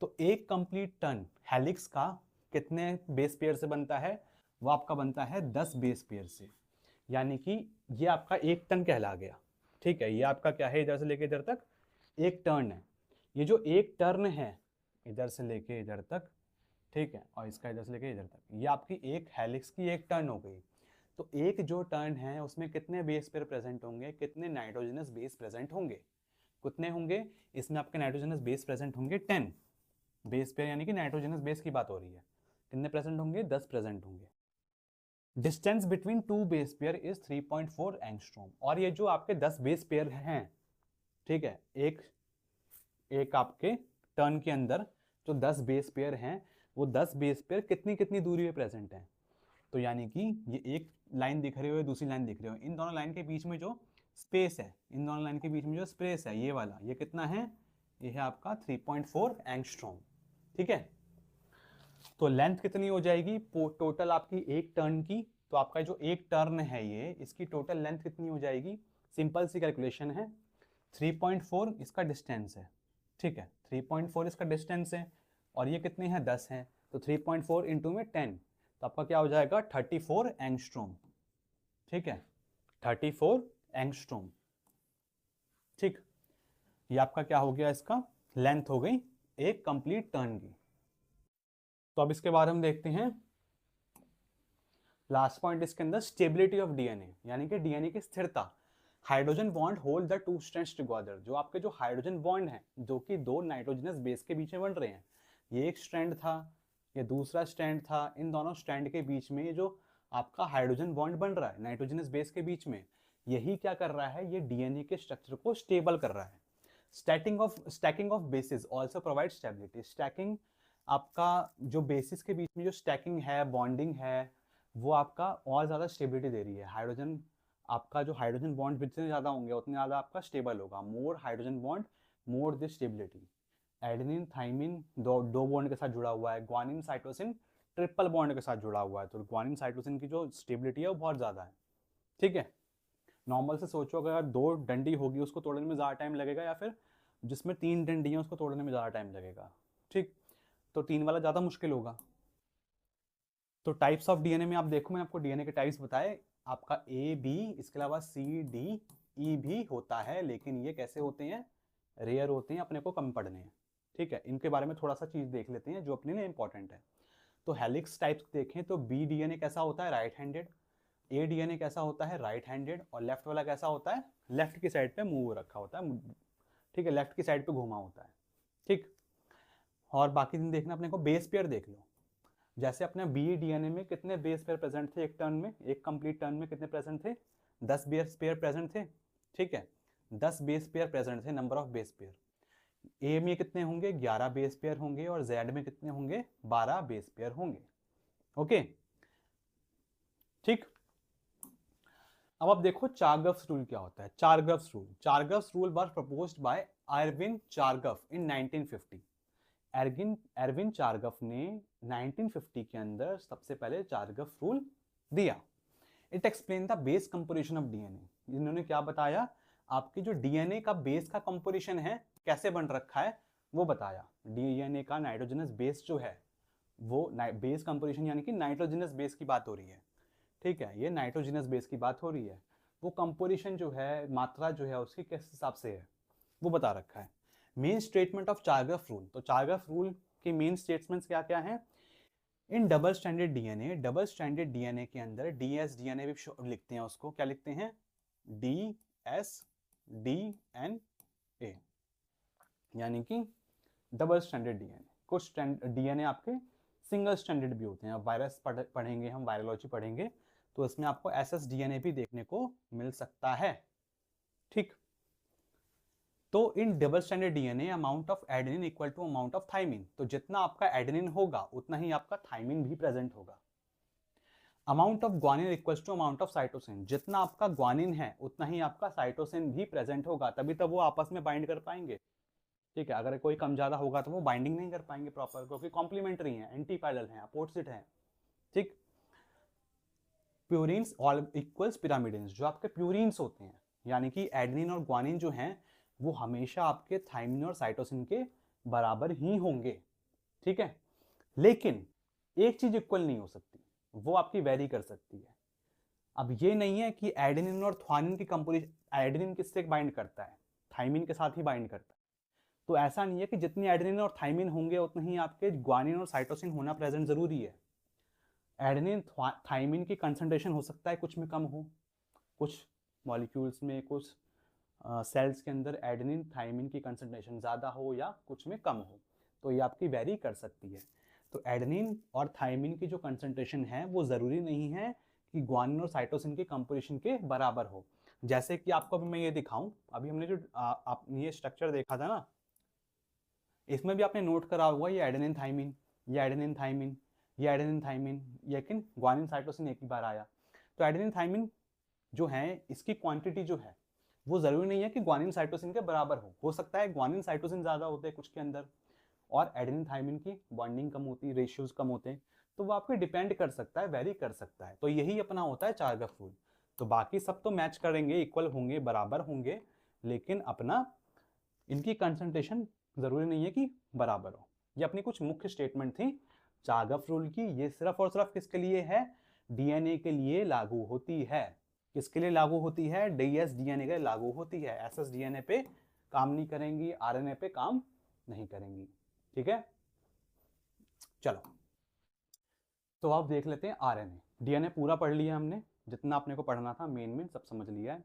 तो एक कंप्लीट टर्न हेलिक्स का कितने बेस पेयर से बनता है, वो आपका बनता है 10 बेस पेयर से, यानी कि ये आपका एक टर्न कहला गया, ठीक है। ये आपका क्या है, इधर से लेके इधर तक एक टर्न है। ये जो एक टर्न है इधर से लेके इधर तक, ठीक है, और इसका इधर से लेके इधर तक, ये आपकी एक हेलिक्स की एक टर्न हो गई। तो एक जो टर्न है उसमें कितने बेस पेयर प्रेजेंट होंगे, कितने नाइट्रोजनस बेस प्रेजेंट होंगे, कितने होंगे, इसमें आपके नाइट्रोजनस बेस प्रेजेंट होंगे 10 बेस पेयर, यानी कि नाइट्रोजनस बेस की बात हो रही है। कितने प्रेजेंट होंगे, 10 प्रेजेंट होंगे। Distance between 2 base pair is 3.4 angstrom. और ये जो आपके 10 बेस पेयर हैं, ठीक है, एक आपके टर्न के अंदर जो 10 बेस पेयर हैं, वो 10 बेस पेयर कितनी कितनी दूरी पे प्रेजेंट हैं। तो यानी कि ये एक लाइन दिख रही हो, दूसरी लाइन दिख रही हो, इन दोनों लाइन के बीच में जो स्पेस है, इन दोनों लाइन के बीच में जो स्पेस है, ये वाला, ये कितना है, ये है आपका 3.4 एंगस्ट्रॉम, ठीक है। तो लेंथ कितनी हो जाएगी टोटल आपकी एक टर्न की, तो आपका जो एक टर्न है ये, इसकी टोटल लेंथ कितनी हो जाएगी, सिंपल सी कैलकुलेशन है, 3.4 इसका डिस्टेंस है, ठीक है, 3.4 इसका डिस्टेंस है, और ये कितने हैं, 10 हैं, तो 3.4 इंटू में 10, तो आपका क्या हो जाएगा, 34 एंगस्ट्रॉम, ठीक है, 34 एंगस्ट्रॉम, ठीक। ये आपका क्या हो गया, इसका लेंथ हो गई एक कंप्लीट टर्न की। तो अब इसके बारे में देखते हैं। लास्ट पॉइंट इसके अंदर, स्टेबिलिटी ऑफ डीएनए, यानी कि डीएनए की स्थिरता। Hydrogen bond hold the 2 strands together, जो आपके जो हाइड्रोजन बॉन्ड हैं, जो कि 2 नाइट्रोजनस बेस के बीच में बन रहे हैं, ये एक स्ट्रैंड था, ये दूसरा स्ट्रैंड था, इन दोनों स्ट्रैंड के बीच में जो आपका हाइड्रोजन बॉन्ड बन रहा है नाइट्रोजनस बेस के बीच में, यही क्या कर रहा है, ये डीएनए के स्ट्रक्चर को स्टेबल कर रहा है। Stacking of basis also provide stability. Stacking आपका जो बेसिस के बीच में जो स्टैकिंग है, बॉन्डिंग है, वो आपका और ज़्यादा स्टेबिलिटी दे रही है। हाइड्रोजन आपका जो हाइड्रोजन बॉन्ड जितने ज़्यादा होंगे उतने ज़्यादा आपका स्टेबल होगा। More hydrogen bond more this stability. Adenine thymine दो बॉन्ड के साथ जुड़ा हुआ है, ग्वानिन साइटोसिन ट्रिपल बॉन्ड के साथ जुड़ा हुआ है, तो ग्वानिन साइटोसिन की जो स्टेबिलिटी है वो बहुत ज़्यादा है, ठीक है। नॉर्मल से सोचो अगर 2 डंडी होगी उसको तोड़ने में ज़्यादा टाइम लगेगा, या फिर जिसमें 3 डंडी है उसको तोड़ने में ज़्यादा टाइम लगेगा, ठीक। तो 3 वाला ज़्यादा मुश्किल होगा। तो टाइप्स ऑफ डीएनए में आप देखो, मैंने आपको डीएनए के टाइप्स बताए, आपका ए बी, इसके अलावा सी डी ई भी होता है, लेकिन ये कैसे होते हैं, रेयर होते हैं, अपने को कम पढ़ने हैं, ठीक है। इनके बारे में थोड़ा सा चीज़ देख लेते हैं जो अपने लिए इंपॉर्टेंट है। तो हेलिक्स टाइप्स देखें तो बी डीएनए कैसा होता है, राइट हैंडेड। ए डीएनए कैसा होता है, राइट हैंडेड। और लेफ्ट वाला कैसा होता है, लेफ्ट की साइड पे मूव रखा होता है, ठीक है, लेफ्ट की साइड पे घूमा होता है, ठीक। और बाकी दिन देखना अपने को बेस पेयर देख लो। जैसे अपने बी डीएनए में कितने बेस पेयर प्रेजेंट थे एक टर्न में, एक कंप्लीट टर्न में कितने प्रेजेंट थे? 10 बेस पेयर प्रेजेंट थे, ठीक है, 10 बेस पेयर प्रेजेंट थे, नंबर ऑफ बेस पेयर। ए में कितने होंगे? 11 बेस पेयर होंगे, और जेड में कितने होंगे? 12 बेस पेयर होंगे। ओके, ठीक। अब आप देखो चारगफ्स रूल क्या होता है। Chargaff's rule was proposed by Erwin Chargaff in 1950। Erwin Chargaff ने 1950 के अंदर सबसे पहले चारगफ रूल दिया। It explain the base composition of DNA. इन्होंने क्या बताया? आपकी जो डीएनए का बेस का कंपोजिशन है कैसे बन रखा है वो बताया। डीएनए का नाइट्रोजनस बेस जो है वो बेस कंपोजिशन यानी कि नाइट्रोजनस बेस की बात हो रही है, ठीक है, ये नाइट्रोजनस बेस की बात हो रही है। वो कंपोजिशन जो है, मात्रा जो है उसकी किस हिसाब से है वो बता रखा है। मेन स्टेटमेंट ऑफ चारगफ रूल, तो चारगफ रूल के मेन स्टेटमेंट्स क्या क्या हैं? इन डबल स्टैंडर्ड डीएनए के अंदर डीएस डीएनए भी लिखते हैं उसको, क्या लिखते हैं? DSDNA, यानी कि डबल स्टैंडर्ड डीएनए। कुछ डीएनए आपके सिंगल स्टैंडर्ड भी होते हैं। अब वायरस पढ़ेंगे हम, वायरोलॉजी पढ़ेंगे, तो इसमें आपको SSDNA भी देखने को मिल सकता है, ठीक। तो in double stranded DNA amount of adenine equal to amount of thymine, तो जितना आपका एडेनिन होगा उतना ही आपका थाइमिन भी प्रेजेंट होगा। Amount of guanine equal to amount of cytosine, जितना आपका ग्वानिन है उतना ही आपका साइटोसिन भी प्रेजेंट होगा, तभी तब वो आपस में बाइंड कर पाएंगे, ठीक है। अगर कोई कम ज्यादा होगा तो वो बाइंडिंग नहीं कर पाएंगे प्रॉपर, क्योंकि कॉम्प्लीमेंट्री है, एंटी पैरेलल है, अपोजिट है, ठीक। प्यूरिन्स ऑल इक्वल्स पिरामिडिन्स, जो आपके प्यूरिन्स होते हैं यानी कि एडेनिन और ग्वानिन जो हैं वो हमेशा आपके थाइमिन और साइटोसिन के बराबर ही होंगे, ठीक है। लेकिन एक चीज इक्वल नहीं हो सकती, वो आपकी वेरी कर सकती है। अब ये नहीं है कि एडेनिन और थ्वानिन की कंपोजिशन, एडेनिन किससे बाइंड करता है? थाइमिन के साथ ही बाइंड करता है। तो ऐसा नहीं है कि जितनी एडेनिन और थाइमिन होंगे उतने ही आपके ग्वानिन और साइटोसिन होना प्रेजेंट जरूरी है। एडेनिन थाइमिन की कंसंट्रेशन हो सकता है कुछ में कम हो, कुछ मॉलिक्यूल्स में, कुछ सेल्स के अंदर एडेनिन थाइमिन की कंसंट्रेशन ज़्यादा हो या कुछ में कम हो, तो ये आपकी वेरी कर सकती है। तो एडेनिन और थाइमिन की जो कंसंट्रेशन है वो ज़रूरी नहीं है कि ग्वानिन और साइटोसिन के कंपोजिशन के बराबर हो। जैसे कि आपको अभी मैं ये दिखाऊं, अभी हमने जो आपने ये स्ट्रक्चर देखा था ना, इसमें भी आपने नोट करा होगा ये एडेनिन थाइमिन, ये एडेनिन थाइमिन, ये एडेनिन थाइमिन, लेकिन ग्वानिन साइटोसिन एक ही बार आया। तो एडेनिन थाइमिन जो है इसकी क्वांटिटी जो है वो जरूरी नहीं है कि ग्वानिन साइटोसिन के बराबर हो सकता है ग्वानिन साइटोसिन ज्यादा होते हैं कुछ के अंदर और एडेनिन थाइमिन की बॉन्डिंग कम होती है, रेशियोज कम होते हैं, तो वो आपके डिपेंड कर सकता है, वेरी कर सकता है। तो यही अपना होता है चारगफ रूल। तो बाकी सब तो मैच करेंगे, इक्वल होंगे, बराबर होंगे, लेकिन अपना इनकी कंसंट्रेशन जरूरी नहीं है कि बराबर हो। ये अपनी कुछ मुख्य स्टेटमेंट थी चारगफ रूल की। ये सिर्फ और सिर्फ किसके लिए है? डीएनए के लिए लागू होती है। किसके लिए लागू होती है? डीएसडीएनए के लिए लागू होती है। एसएसडीएनए पे काम नहीं करेंगी, आरएनए पे काम नहीं करेंगी, ठीक है। चलो, तो आप देख लेते हैं आरएनए। डीएनए पूरा पढ़ लिया हमने, जितना अपने को पढ़ना था मेन सब समझ लिया है,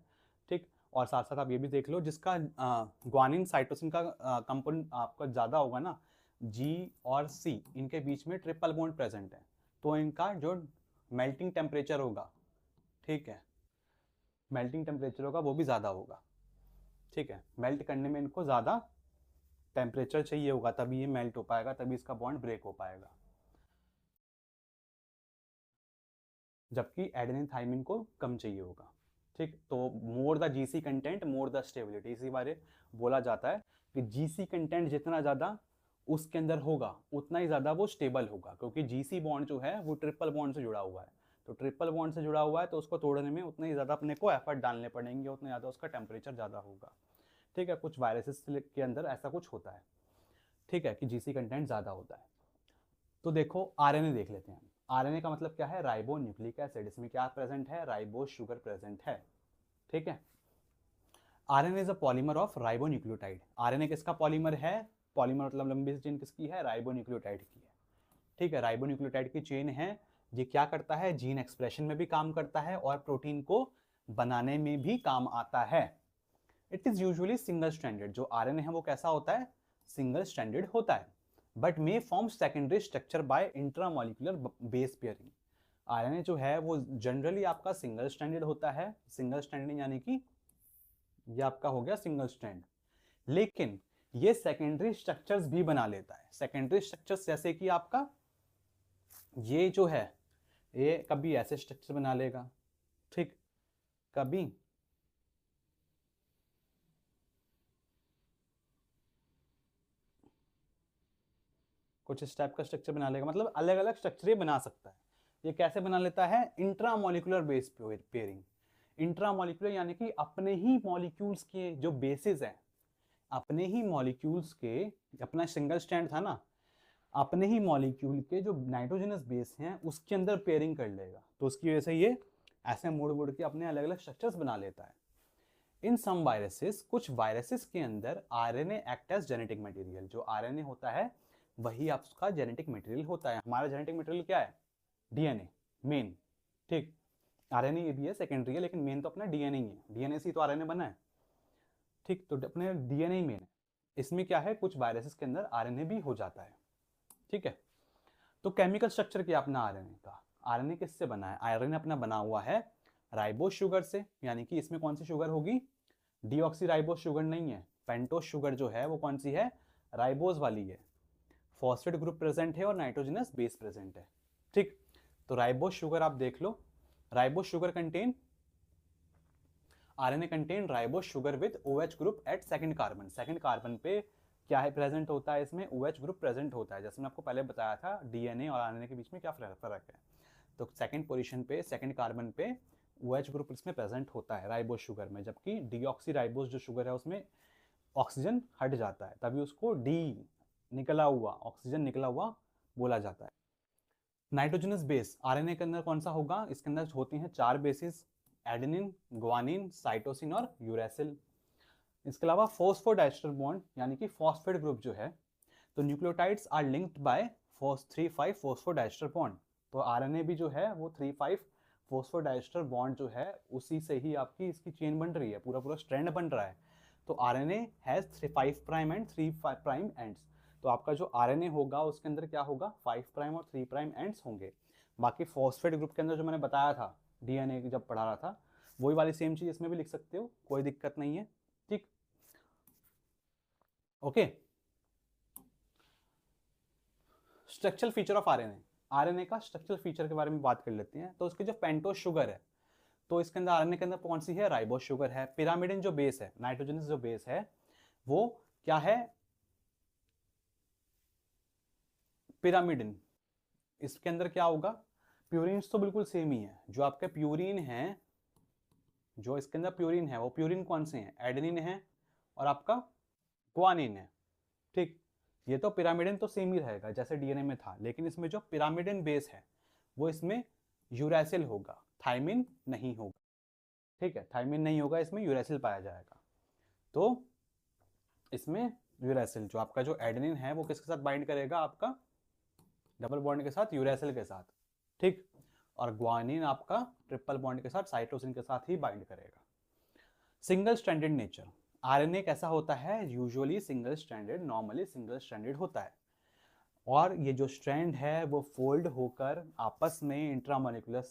ठीक। और साथ साथ आप ये भी देख लो, जिसका ग्वानिन साइटोसिन का कंपोनेंट आपका ज़्यादा होगा ना, जी और सी, इनके बीच में ट्रिपल बॉन्ड प्रेजेंट है, तो इनका जो मेल्टिंग टेम्परेचर होगा, ठीक है, मेल्टिंग टेम्परेचर होगा वो भी ज़्यादा होगा, ठीक है। मेल्ट करने में इनको ज़्यादा टेम्परेचर चाहिए होगा, तभी ये मेल्ट हो पाएगा, तभी इसका बॉन्ड ब्रेक हो पाएगा। जबकि एडेनिन थाइमिन को कम चाहिए होगा, ठीक। तो more the GC content more the stability, इसी बारे बोला जाता है कि जीसी कंटेंट जितना ज़्यादा उसके अंदर होगा उतना ही ज़्यादा वो स्टेबल होगा, क्योंकि जीसी बॉन्ड जो है वो ट्रिपल बॉन्ड से जुड़ा हुआ है। तो ट्रिपल बॉन्ड से जुड़ा हुआ है तो उसको तोड़ने में उतना ही ज़्यादा अपने को एफर्ट डालने पड़ेंगे, उतना ज़्यादा उसका टेम्परेचर ज़्यादा होगा, ठीक है। कुछ वायरसेस के अंदर ऐसा कुछ होता है, ठीक है, कि जीसी कंटेंट ज़्यादा होता है। तो देखो आरएनए देख लेते हैं। आरएनए का मतलब क्या है? Ribo nucleic acid. इसमें क्या प्रेजेंट है? राइबो शुगर प्रेजेंट है, ठीक है। RNA is a polymer of ribo nucleotide. RNA किसका पॉलीमर है? पॉलीमर मतलब लंबी चेन किसकी है? राइबो न्यूक्लियोटाइड की है, ठीक है। राइबो न्यूक्लियोटाइड की चेन है। ये क्या करता है? जीन एक्सप्रेशन में भी काम करता है और प्रोटीन को बनाने में भी काम आता है। It is usually single stranded. जो आरएनए है वो कैसा होता है? सिंगल स्ट्रैंडेड होता है। But may form secondary structure bye intramolecular base pairing. RNA जो है वो जनरली आपका सिंगल स्ट्रैंडेड होता है, सिंगल स्ट्रैंडेड यानी कि ये आपका हो गया सिंगल स्ट्रैंड, लेकिन ये सेकेंडरी स्ट्रक्चर्स भी बना लेता है। सेकेंडरी स्ट्रक्चर्स जैसे कि आपका ये जो है ये कभी ऐसे स्ट्रक्चर बना लेगा, ठीक, कभी कुछ इस टाइप का स्ट्रक्चर बना लेगा, मतलब अलग अलग स्ट्रक्चर ये बना सकता है। ये कैसे बना लेता है? Intramolecular base pairing. इंट्रामोलिकुलर यानी कि अपने ही मॉलिक्यूल्स के जो बेसिस हैं, अपने ही मॉलिक्यूल्स के, अपना सिंगल स्ट्रैंड था ना, अपने ही मॉलिक्यूल के जो नाइट्रोजनस बेस हैं उसके अंदर पेयरिंग कर लेगा, तो उसकी वजह से ये ऐसे मोड़ मोड़ के अपने अलग अलग स्ट्रक्चर्स बना लेता है। इन सम वायरसेस, कुछ वायरसेस के अंदर RNA act as genetic material. जो आरएनए होता है वही आपका जेनेटिक मटेरियल होता है। हमारा जेनेटिक मटेरियल क्या है? डीएनए मेन, ठीक। आरएनए ये भी है, सेकेंडरी है, लेकिन मेन तो अपना डीएनए ही है, डीएनए से तो आरएनए बना है, ठीक। तो अपने डीएनए ही मेन है। इसमें क्या है, कुछ वायरसेस के अंदर आरएनए भी हो जाता है, ठीक है। तो केमिकल स्ट्रक्चर क्या अपना आरएनए का? आरएनए किससे बना है? आरएनए अपना बना हुआ है राइबोस शुगर से, यानी कि इसमें कौन सी शुगर होगी? डीऑक्सी राइबोस शुगर नहीं है, पेंटोस शुगर जो है वो कौन सी है? राइबोस वाली है। फॉस्फेट ग्रुप प्रेजेंट है और नाइट्रोजनस बेस प्रेजेंट है, ठीक। तो राइबोस शुगर आप देख लो, ribose sugar contain, RNA contain ribose sugar with OH group at second carbon. Second carbon पे क्या है प्रेजेंट होता है? इसमें OH ग्रुप प्रेजेंट होता है। जैसे मैं आपको पहले बताया था डीएनए और आरएनए के बीच में क्या फर्क है, तो सेकंड पोजीशन पे, सेकंड कार्बन पे OH ग्रुप इसमें प्रेजेंट होता है राइबोस शुगर में, जबकि डीऑक्सी राइबोस जो शुगर है उसमें ऑक्सीजन हट जाता है, तभी उसको डी निकला हुआ, ऑक्सीजन निकला हुआ बोला जाता है। नाइट्रोजनस बेस आरएनए के अंदर कौन सा होगा? इसके अंदर होती हैं 4 बेसिस, एडेनिन, गुआनिन, साइटोसिन और यूरेसिल। इसके अलावा फॉस्फोडाइस्टर बॉन्ड यानी कि फॉस्फेट ग्रुप जो है, तो nucleotides are linked by 3,5 phosphodiester bond. तो आरएनए भी जो है वो 3,5 फॉस्फोडाइस्टर बॉन्ड जो है उसी से ही आपकी इसकी चेन बन रही है, पूरा पूरा स्ट्रैंड बन रहा है। तो RNA has 5 prime and 3 prime ends. तो आपका जो आरएनए होगा उसके अंदर क्या होगा? 5 प्राइम और 3 प्राइम एंड्स होंगे। बाकी फॉस्फेट ग्रुप के अंदर जो मैंने बताया था डीएनए जब पढ़ा रहा था, वही वाली सेम चीज इसमें भी लिख सकते हो, कोई दिक्कत नहीं है, ठीक। Okay, structural feature of RNA. RNA का स्ट्रक्चरल फीचर के बारे में बात कर लेते हैं। तो उसके जो पेंटोस शुगर है, तो इसके अंदर आरएनए के अंदर कौन सी है? राइबोस शुगर है। पिरामिडिन जो बेस है, नाइट्रोजनस जो बेस है, वो क्या है? पिरामिडिन। इसके अंदर क्या होगा? प्यूरिन तो बिल्कुल सेम ही है। जो आपके प्यूरिन है, जो इसके अंदर प्यूरिन है, वो प्यूरिन कौन से हैं? एडेनिन है और आपका ग्वानिन है, ठीक। ये तो पिरामिडिन तो सेम ही रहेगा जैसे डीएनए में था, लेकिन इसमें जो पिरामिडिन बेस है वो इसमें यूरेसिल होगा, थाइमिन नहीं होगा, ठीक है। थाइमिन नहीं होगा, इसमें यूरेसिल पाया जाएगा। तो इसमें यूरेसिल, जो आपका जो एडेनिन है वो किसके साथ बाइंड करेगा? आपका डबल बॉन्ड के साथ, यूरेसिल के साथ, ठीक। और ग्वानिन आपका ट्रिपल बॉन्ड के साथ, साइटोसिन के साथ ही बाइंड करेगा। सिंगल स्ट्रैंडेड नेचर, आरएनए कैसा होता है? Usually single stranded, normally single stranded होता है, और ये जो स्ट्रैंड है वो फोल्ड होकर आपस में इंट्रामोलिकुलर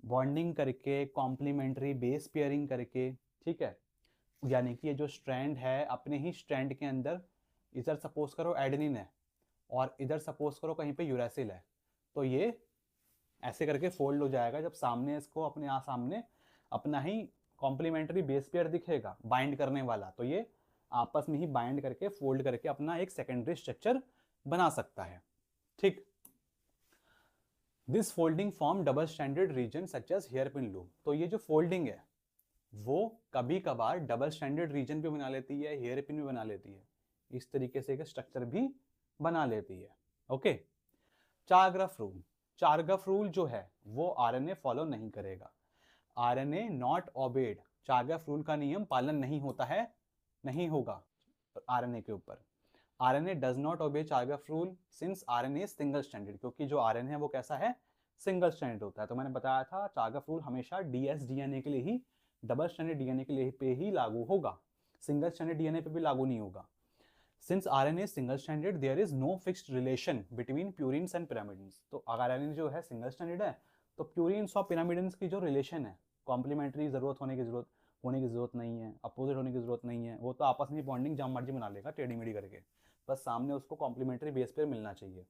बॉन्डिंग करके, कॉम्प्लीमेंट्री बेस पेयरिंग करके, ठीक है। यानी कि ये जो स्ट्रैंड है अपने ही स्ट्रैंड के अंदर, इधर सपोज करो एडेनिन है और इधर सपोज करो कहीं पे यूरेसिल है, तो ये ऐसे करके फोल्ड हो जाएगा। जब सामने इसको अपने यहाँ सामने अपना ही कॉम्प्लीमेंट्री बेस पेयर दिखेगा बाइंड करने वाला, तो ये आपस में ही बाइंड करके फोल्ड करके अपना एक सेकेंडरी स्ट्रक्चर बना सकता है, ठीक। This folding form double stranded region such as hairpin loop. तो ये जो फोल्डिंग है वो कभी कभार डबल स्टैंडर्ड रीजन भी बना लेती है, हेयर पिन भी बना लेती है, इस तरीके से स्ट्रक्चर भी बना लेती है, ओके। चारग्राफ रूल, चारग्राफ रूल जो है वो आरएनए फॉलो नहीं करेगा। आरएनए नॉट ओबेड, चारग्राफ रूल का नियम पालन नहीं होता है, नहीं होगा आरएनए के ऊपर। RNA does not obey Chargaff rule since RNA is single stranded, क्योंकि जो आरएनए है वो कैसा है? सिंगल स्ट्रैंडेड होता है। तो मैंने बताया था चारग्राफ रूल हमेशा डीएस डीएनए के लिए ही, डबल स्ट्रैंडेड डीएनए के लिए पे ही लागू होगा, सिंगल स्ट्रैंडेड डीएनए पे भी लागू नहीं होगा। Since RNA single stranded there is no fixed relation between purines and pyrimidines. तो अगर आरएनए जो है सिंगल स्ट्रैंडेड है तो प्यूरिन्स और पिरामिडिन्स की जो रिलेशन है, कॉम्प्लीमेंट्री होने की जरूरत नहीं है, अपोजिट होने की जरूरत नहीं है, वो तो आपस में बॉन्डिंग जहाँ मर्जी बना लेगा टेढ़ी मेढ़ी करके, बस सामने उसको कॉम्प्लीमेंट्री बेस पर मिलना चाहिए।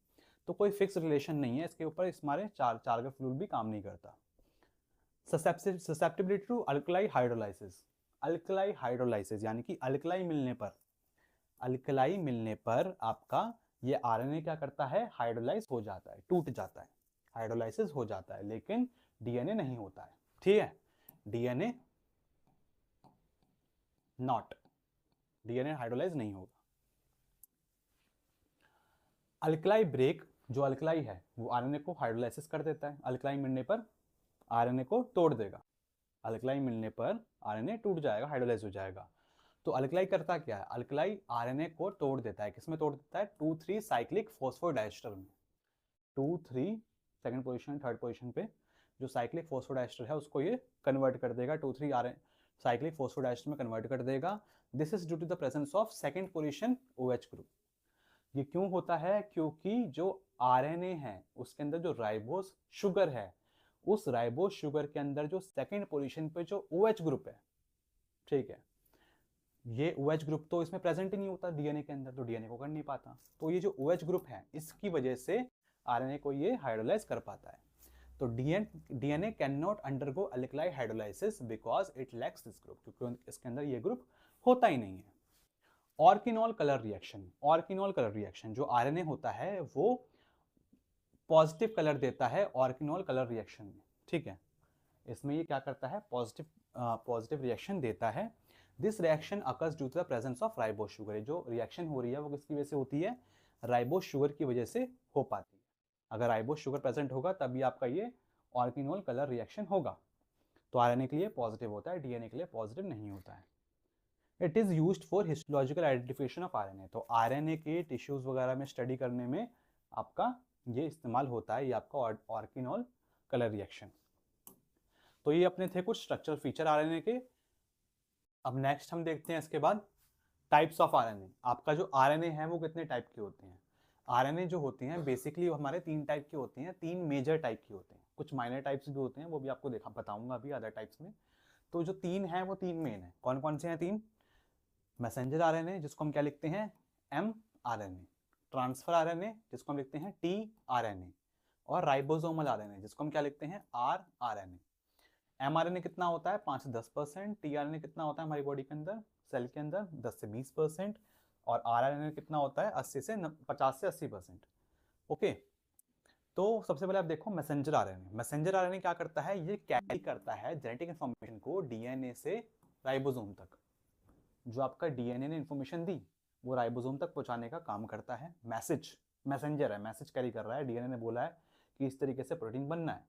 तो कोई फिक्स रिलेशन नहीं है इसके ऊपर, हमारे चार्गर फ्लूइड भी काम नहीं करता। Susceptibility to alkali hydrolysis. Alkali hydrolysis यानी कि अल्कलाई मिलने पर आपका ये आरएनए क्या करता है, हाइड्रोलाइज हो जाता है, टूट जाता है, हाइड्रोलाइसिस हो जाता है, लेकिन डीएनए नहीं होता है। ठीक है, डीएनए नॉट, डीएनए हाइड्रोलाइज नहीं होगा। अल्कलाई ब्रेक, जो अल्कलाई है वो आरएनए को हाइड्रोलाइसिस कर देता है, अल्कलाई मिलने पर आरएनए को तोड़ देगा, अल्कलाई मिलने पर आरएनए टूट जाएगा, हाइड्रोलाइज हो जाएगा। तो अल्कलाई करता क्या है, अल्कलाई आरएनए को तोड़ देता है, किसमें तोड़ देता है, 2,3 साइक्लिक फॉस्फोडाइस्टर में। 2,3 सेकंड पोजीशन, थर्ड पोजीशन पे जो साइक्लिक फॉस्फोडाइस्टर है उसको ये कन्वर्ट कर देगा, 2,3 साइक्लिक फॉस्फोडाइस्टर में कन्वर्ट कर देगा। This is due to the presence of second position OH group. ये क्यों होता है, क्योंकि जो आरएनए है उसके अंदर जो राइबोस शुगर है, उस राइबोस शुगर के अंदर जो सेकंड पोजीशन पे जो OH ग्रुप है, ठीक है, ये OH ग्रुप तो इसमें प्रेजेंट ही नहीं होता डीएनए के अंदर, तो डीएनए को कर नहीं पाता। तो ये जो OH ग्रुप है इसकी वजह से आरएनए को ये हाइड्रोलाइज कर पाता है। तो DNA can not undergo alkali hydrolysis because it lacks this group, क्योंकि इसके अंदर ये ग्रुप होता ही नहीं है। ऑर्किनॉल कलर रिएक्शन, ऑर्किनॉल कलर रिएक्शन, जो आरएनए होता है वो पॉजिटिव कलर देता है ऑर्किनॉल कलर रिएक्शन में। ठीक है, इसमें ये क्या करता है, पॉजिटिव रिएक्शन देता है। This reaction occurs due to the presence of ribose sugar. जो रिएक्शन हो रही है वो किसकी वजह से होती है, राइबोस शुगर की वजह से हो पाती है। अगर राइबोस शुगर प्रेजेंट होगा तभी आपका ये ऑर्किनॉल कलर रिएक्शन होगा। तो आरएनए के लिए पॉजिटिव होता है, डीएनए के लिए पॉजिटिव नहीं होता है। It is used for histological identification of RNA. तो आरएनए के टिश्यूज वगैरह में स्टडी करने में आपका ये इस्तेमाल होता है, ये आपका ऑर्किनॉल कलर रिएक्शन। तो ये अपने थे कुछ स्ट्रक्चरल फीचर आरएनए के। अब नेक्स्ट हम देखते हैं इसके बाद टाइप्स ऑफ आरएनए। आपका जो आरएनए है वो कितने टाइप के होते हैं। आरएनए जो होते हैं बेसिकली हमारे 3 टाइप के होते हैं, 3 मेजर टाइप के होते हैं, कुछ माइनर टाइप्स भी होते हैं, वो भी आपको बताऊंगा अभी अदर टाइप्स में। तो जो 3 हैं वो 3 मेन है। कौन कौन से हैं 3, मैसेंजर आरएनए जिसको हम क्या लिखते हैं mRNA, ट्रांसफर आरएनए जिसको हम लिखते हैं tRNA, और राइबोसोमल आरएनए जिसको हम क्या लिखते हैं rRNA। mRNA कितना होता है 5 से 10%, tRNA कितना होता है हमारी बॉडी के अंदर सेल के अंदर 10 से 20%, और rRNA कितना होता है 50 से 80%। ओके, तो सबसे पहले आप देखो मैसेंजर आरएनए। मैसेंजर आरएनए क्या करता है, ये कैरी करता है जेनेटिक इंफॉर्मेशन को डीएनए से राइबोसोम तक। जो आपका डीएनए ने इंफॉर्मेशन दी वो राइबोसोम तक पहुंचाने का काम करता है। मैसेंजर है, मैसेज कैरी कर रहा है, डीएनए ने बोला है कि इस तरीके से प्रोटीन बनना है,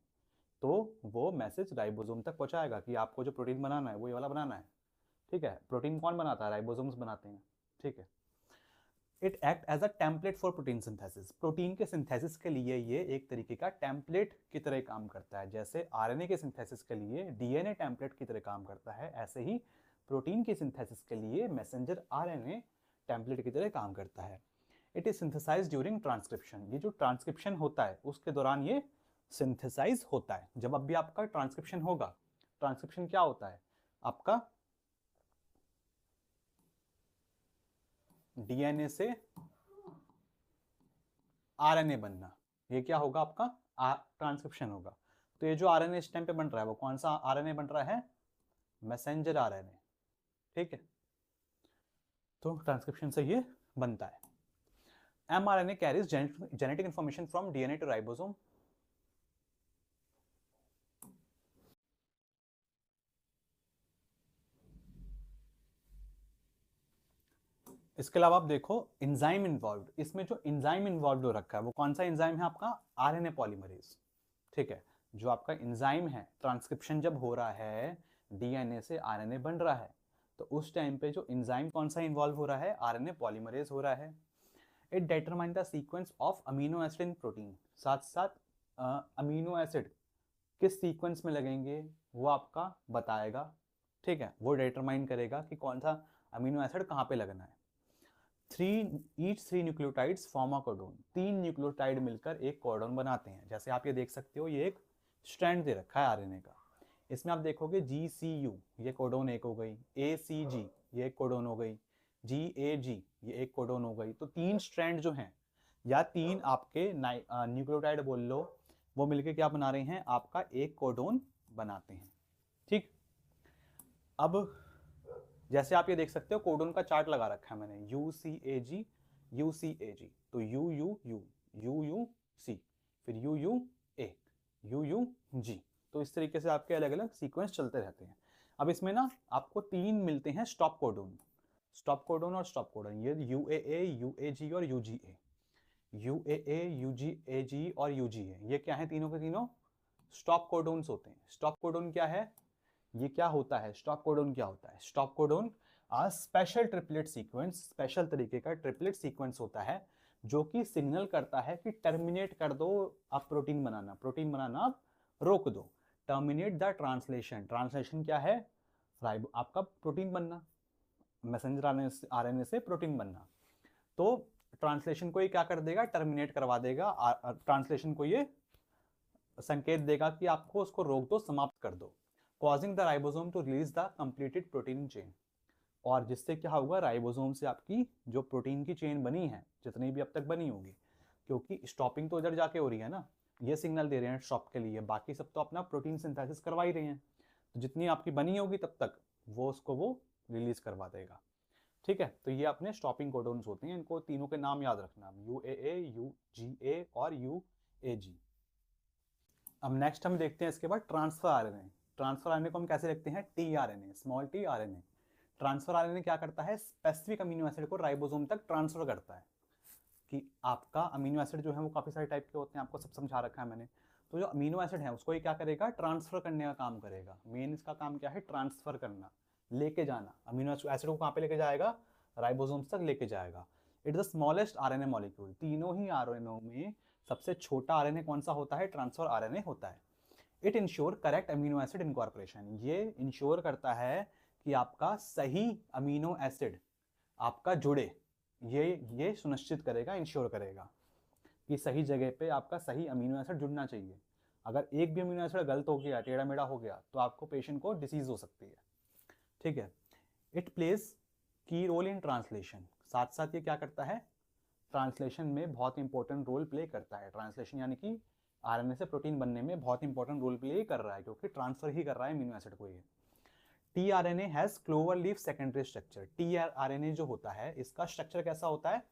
तो वो मैसेज राइबोसोम तक पहुंचाएगा कि आपको जो प्रोटीन बनाना है वो ये वाला बनाना है। ठीक है, प्रोटीन कौन बनाता है, राइबोसोम्स बनाते हैं। ठीक है, it act as a template for protein synthesis. Protein के सिंथेसिस के लिए ये एक तरीके का टेम्पलेट की तरह काम करता है। जैसे आरएनए के सिंथेसिस के लिए डीएनए टेम्पलेट की तरह काम करता है, ऐसे ही प्रोटीन के सिंथेसिस के लिए मैसेंजर आरएनए टेम्पलेट की तरह काम करता है। It is synthesize during transcription. ये जो ट्रांसक्रिप्शन होता है उसके दौरान ये सिंथेसाइज होता है। जब अब भी आपका ट्रांसक्रिप्शन होगा, ट्रांसक्रिप्शन क्या होता है, आपका डीएनए से आरएनए बनना, ये क्या होगा आपका ट्रांसक्रिप्शन होगा। तो ये जो आरएनए इस टाइम पे बन रहा है वो कौन सा आरएनए बन रहा है, मैसेंजर आरएनए। ठीक है, तो ट्रांसक्रिप्शन से ये बनता है। mRNA carries genetic information from DNA to ribosome. इसके अलावा आप देखो एंजाइम इन्वॉल्व। इसमें जो एंजाइम इन्वॉल्व हो रखा है वो कौन सा एंजाइम है, आपका आरएनए पॉलीमरेज। ठीक है, जो आपका एंजाइम है, ट्रांसक्रिप्शन जब हो रहा है डीएनए से आरएनए बन रहा है, तो उस टाइम पे जो एंजाइम कौन सा इन्वॉल्व हो रहा है, आरएनए पॉलीमरेज हो रहा है। It determine the sequence of amino acid in protein. साथ साथ अमीनो एसिड किस सीक्वेंस में लगेंगे वो आपका बताएगा। ठीक है, वो डिटरमाइन करेगा कि कौन सा अमीनो एसिड कहाँ पे लगना है। Three nucleotides form a codon, 3 nucleotide मिलकर एक कोडोन बनाते हैं। जैसे आप ये देख सकते हो, ये एक स्ट्रैंड दे रखा है आरएनए का। इसमें आप देखोगे GCU, ये कोडोन एक हो गई, ACG ये एक कोडोन हो गई, GAG ये एक कोडोन हो गई। तो 3 स्ट्रैंड जो हैं या 3 आपके न्यूक्लियोटाइड बोल लो, वो मिलके क्या बना रहे हैं, आपका एक कोडोन बनाते हैं। ठीक, अब जैसे आप ये देख सकते हो कोडोन का चार्ट लगा रखा है मैंने, UCAG UCAG, तो UUU UUC, फिर UUA UUG। तो इस तरीके से आपके अलग अलग सीक्वेंस चलते रहते हैं। अब इसमें ना आपको 3 मिलते हैं स्टॉप कोडोन, स्टॉप कोडोन और स्टॉप कोडोन, ये UAA UAG और UGA। UAA UGAG और UGA ये क्या है, तीनों के तीनों स्टॉप कोडोन्स होते हैं। स्टॉप कोडोन क्या है, ये क्या होता है, स्टॉप कोडोन क्या होता है? Stop codon special triplet sequence, special तरीके का ट्रिपलेट सीक्वेंस होता है जो कि सिग्नल करता है कि टर्मिनेट कर दो आप प्रोटीन बनाना, प्रोटीन बनाना आप रोक दो। टर्मिनेट द ट्रांसलेशन, ट्रांसलेशन क्या है, आपका प्रोटीन बनना, मैसेंजर आरएनए से प्रोटीन बनना। तो ट्रांसलेशन को ये क्या कर देगा, टर्मिनेट करवा देगा। ट्रांसलेशन को ये संकेत देगा कि आपको उसको रोक दो, समाप्त कर दो, causing the ribosome to release the completed protein chain. और जिससे क्या होगा, राइबोसोम से आपकी जो प्रोटीन की चेन बनी है, जितनी भी अब तक बनी होगी, क्योंकि स्टॉपिंग तो इधर जाके हो रही है ना, ये सिग्नल दे रहे हैं स्टॉप के लिए, बाकी सब तो अपना प्रोटीन सिंथेसिस करवा ही रहे हैं, तो जितनी आपकी बनी होगी तब तक वो उसको वो रिलीज करवा देगा। ठीक है, तो ये अपने स्टॉपिंग कोडोन्स होते हैं, इनको तीनों के नाम याद रखना, UAA UGA और UAG। अब नेक्स्ट हम देखते हैं इसके बाद ट्रांसफर आरएनए। ट्रांसफर आरएनए को हम कैसे लिखते हैं, tRNA, small t RNA। Transfer RNA क्या करता है, स्पेसिफिक अमीनो एसिड को राइबोसोम तक ट्रांसफर करता है। कि आपका अमीनो एसिड जो है वो काफी सारे टाइप के होते हैं, आपको सब समझा रखा है मैंने। तो जो अमीनो एसिड है उसको ये क्या करेगा, ट्रांसफर करने का काम करेगा। मेन इसका काम क्या है, ट्रांसफर करना, लेके जाना। अमीनो एसिड को कहाँ पे लेके जाएगा, राइबोसोम्स तक लेके जाएगा। It is the smallest RNA molecule, तीनों ही आरएनए में सबसे छोटा आरएनए कौन सा होता है, ट्रांसफर आरएनए होता है। It ensure correct amino acid incorporation, ये इंश्योर करता है कि आपका सही अमीनो एसिड आपका जुड़े, ये सुनिश्चित करेगा, इंश्योर करेगा कि सही जगह पे आपका सही अमीनो एसिड जुड़ना चाहिए। अगर एक भी अमीनो एसिड गलत हो गया, टेढ़ा मेढ़ा हो गया, तो आपको पेशेंट को डिसीज हो सकती है। ठीक है, इट प्लेज की रोल इन ट्रांसलेशन, साथ साथ ये क्या करता है, ट्रांसलेशन में बहुत इंपॉर्टेंट रोल प्ले करता है। ट्रांसलेशन यानी कि आरएनए से प्रोटीन बनने में बहुत इंपॉर्टेंट रोल प्ले कर रहा है, क्योंकि ट्रांसफर ही कर रहा है अमीनो एसिड को ये। tRNA has clover leaf secondary structure. tRNA जो होता है इसका स्ट्रक्चर कैसा होता है,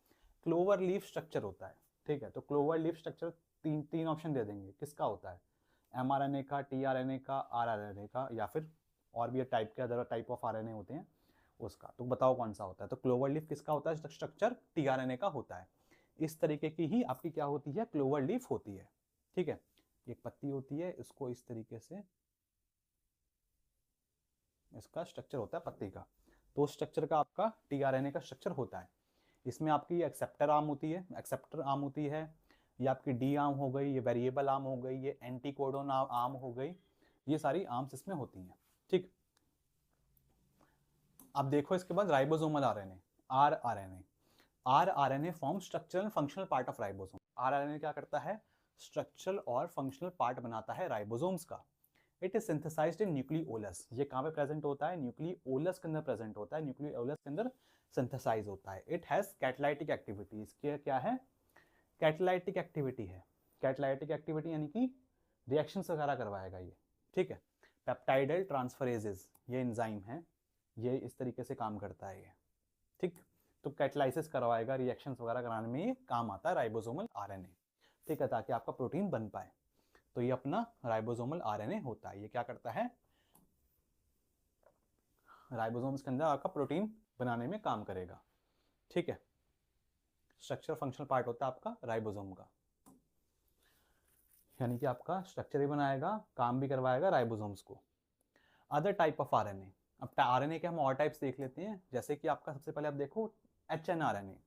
क्लोवर लीफ स्ट्रक्चर होता है। ठीक है, तो क्लोवर लीफ स्ट्रक्चर तीन ऑप्शन दे देंगे, किसका होता है, mRNA का, tRNA का, rRNA का, या फिर और भी टाइप के अदर टाइप ऑफ आरएनए होते हैं उसका। तो बताओ कौन सा होता है। तो क्लोवर लीफ किसका होता है, स्ट्रक्चर tRNA का होता है। इस तरीके की ही आपकी क्या होती है, क्लोवर लीफ होती है। ठीक है, एक पत्ती होती है, इसको इस तरीके से इसका स्ट्रक्चर होता है पत्ती का। तो स्ट्रक्चर का आपका tRNA का स्ट्रक्चर होता है। इसमें आपकी एक्सेप्टर आर्म होती है, एक्सेप्टर आर्म होती है, ये आपकी डी आर्म हो गई, ये वेरिएबल आर्म हो गई, ये एंटीकोडोन आर्म हो गई, ये सारी आर्म्स इसमें होती हैं। ठीक, अब देखो इसके बाद ribosomal RNA, rRNA। rRNA form structural and functional part of ribosome. rRNA क्या करता है, स्ट्रक्चरल और फंक्शनल पार्ट बनाता है राइबोसोम्स का। It is synthesized in nucleolus, ये कहाँ पे प्रेजेंट होता है, न्यूक्लियोलस के अंदर प्रेजेंट होता है, न्यूक्लियोलस के अंदर सिंथेसाइज होता है। इट हैज कैटालाइटिक एक्टिविटी, इसके क्या है, कैटालाइटिक एक्टिविटी है। कैटालाइटिक एक्टिविटी यानी कि रिएक्शंस वगैरह करवाएगा ये। ठीक है, पेप्टाइडल ट्रांसफरेजेस ये एंजाइम है, ये इस तरीके से काम करता है ये। ठीक, तो कैटालाइसिस करवाएगा, रिएक्शंस वगैरह कराने में ये काम आता है राइबोसोमल आरएनए। ठीक है, ताकि आपका प्रोटीन बन पाए। तो ये अपना राइबोसोमल आरएनए होता है, ये क्या करता है, राइबोसोम्स के अंदर आपका प्रोटीन बनाने में काम करेगा। ठीक है, स्ट्रक्चर फंक्शनल पार्ट होता है आपका राइबोसोम का, यानी कि आपका स्ट्रक्चर ही बनाएगा, काम भी करवाएगा राइबोसोम्स को। अदर टाइप ऑफ आरएनए, अब आरएनए के हम और टाइप्स देख लेते हैं। जैसे कि आपका सबसे पहले आप देखो एचएनआरएनए।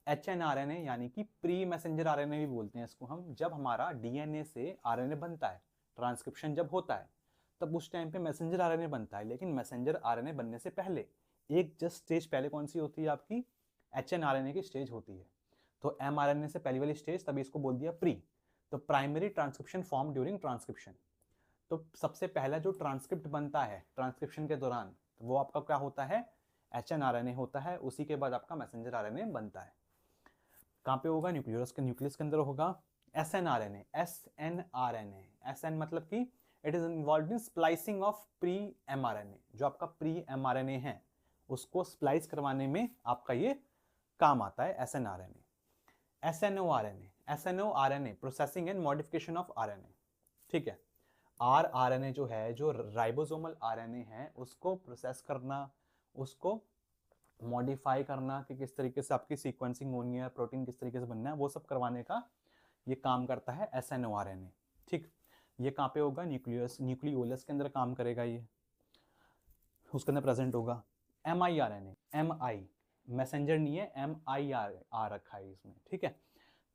एचएनआरएनए यानी कि प्री मैसेंजर आरएनए भी बोलते हैं इसको हम। जब हमारा डीएनए से आरएनए बनता है, ट्रांसक्रिप्शन जब होता है, तब उस टाइम पे मैसेंजर आरएनए बनता है। लेकिन मैसेंजर आरएनए बनने से पहले एक जस्ट स्टेज पहले कौन सी होती है आपकी, HNRNA की स्टेज होती है। तो mRNA से पहली वाली स्टेज, तभी इसको बोल दिया प्री। तो primary transcription form during transcription. तो सबसे पहला जो ट्रांसक्रिप्ट बनता है ट्रांसक्रिप्शन के दौरान, तो वो आपका क्या होता है, HNRNA होता है। उसी के बाद आपका मैसेंजर RNA बनता है। कहाँ पे होगा, न्यूक्लियस के अंदर होगा। SNRNA, SN मतलब कि it is involve in splicing of pre mRNA। जो आपका प्री mRNA है उसको स्प्लाइस करवाने में आपका ये काम आता है SNRNA। SNORNA processing and modification of RNA। ठीक है, rRNA जो है, जो राइबोसोमल RNA है, उसको प्रोसेस करना, उसको मॉडिफाई करना कि किस तरीके से आपकी सीक्वेंसिंग होनी है, प्रोटीन किस तरीके से बनना है, वो सब करवाने का ये काम करता है SNORNA। ठीक, ये कहाँ पे होगा, न्यूक्लियोलस के अंदर काम करेगा, ये उसके अंदर प्रेजेंट होगा। MIRNA, MI मैसेंजर नहीं है, MIR आ रखा है इसमें। ठीक है,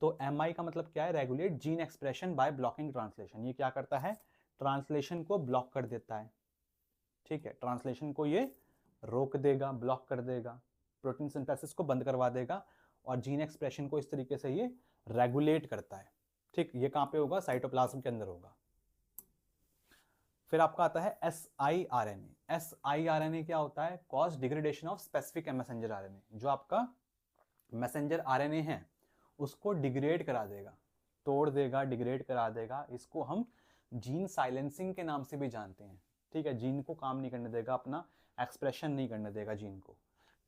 तो MI का मतलब क्या है, regulate gene expression by blocking translation. ये क्या करता है, ट्रांसलेशन को ब्लॉक कर देता है। ठीक है, ट्रांसलेशन को ये रोक देगा, ब्लॉक कर देगा, प्रोटीन सिंथेसिस को बंद करवा देगा, और जीन एक्सप्रेशन को इस तरीके से ये रेगुलेट करता है। ठीक, ये कहाँ पे होगा, साइटोप्लाज्म के अंदर होगा। फिर आपका आता है SIRNA। SIRNA क्या होता है, cause degradation of specific messenger RNA। जो आपका मैसेंजर RNA है उसको डिग्रेड करा देगा, तोड़ देगा, डिग्रेड करा देगा। इसको हम जीन साइलेंसिंग के नाम से भी जानते हैं। ठीक है, जीन को काम नहीं करने देगा, अपना एक्सप्रेशन नहीं करने देगा जीन को।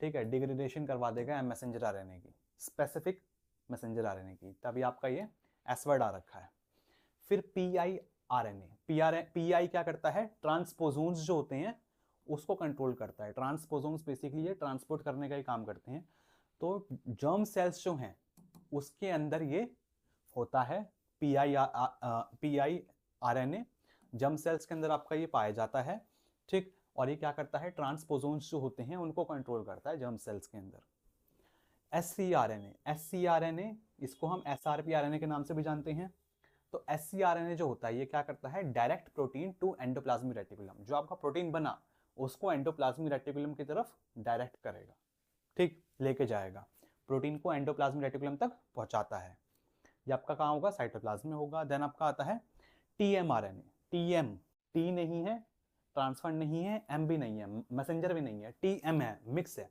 ठीक है, डिग्रेडेशन करवा देगा मैसेंजर RNA की, स्पेसिफिक मैसेंजर RNA की, तभी आपका ये एस वर्ड आ रखा है। फिर PIRNA, PI क्या करता है, ट्रांसपोजोन्स जो होते हैं उसको कंट्रोल करता है। ट्रांसपोजोन्स बेसिकली ये ट्रांसपोर्ट करने का ही काम करते हैं। तो जर्म सेल्स जो हैं उसके अंदर ये होता है PIRNA, जर्म सेल्स के अंदर आपका ये पाया जाता है। ठीक, और ये क्या करता है, ट्रांसपोजोन्स जो होते हैं उनको कंट्रोल करता है जर्म सेल्स के अंदर। SCRNA, इसको हम SRPRNA के नाम से भी जानते हैं। तो SCRNA जो होता है ये क्या करता है, direct protein to endoplasmic reticulum. जो आपका प्रोटीन बना उसको एंडोप्लाज्मिक रेटिकुलम की तरफ डायरेक्ट करेगा। ठीक, लेके जाएगा, प्रोटीन को एंडोप्लाज्मिक रेटिकुलम तक पहुंचाता है। ये आपका कहाँ होगा, साइटोप्लाज्म में होगा। देन आपका आता है TMRNA। T नहीं है, ट्रांसफर नहीं है, M भी नहीं है, मैसेंजर भी नहीं है, TM है, मिक्स है।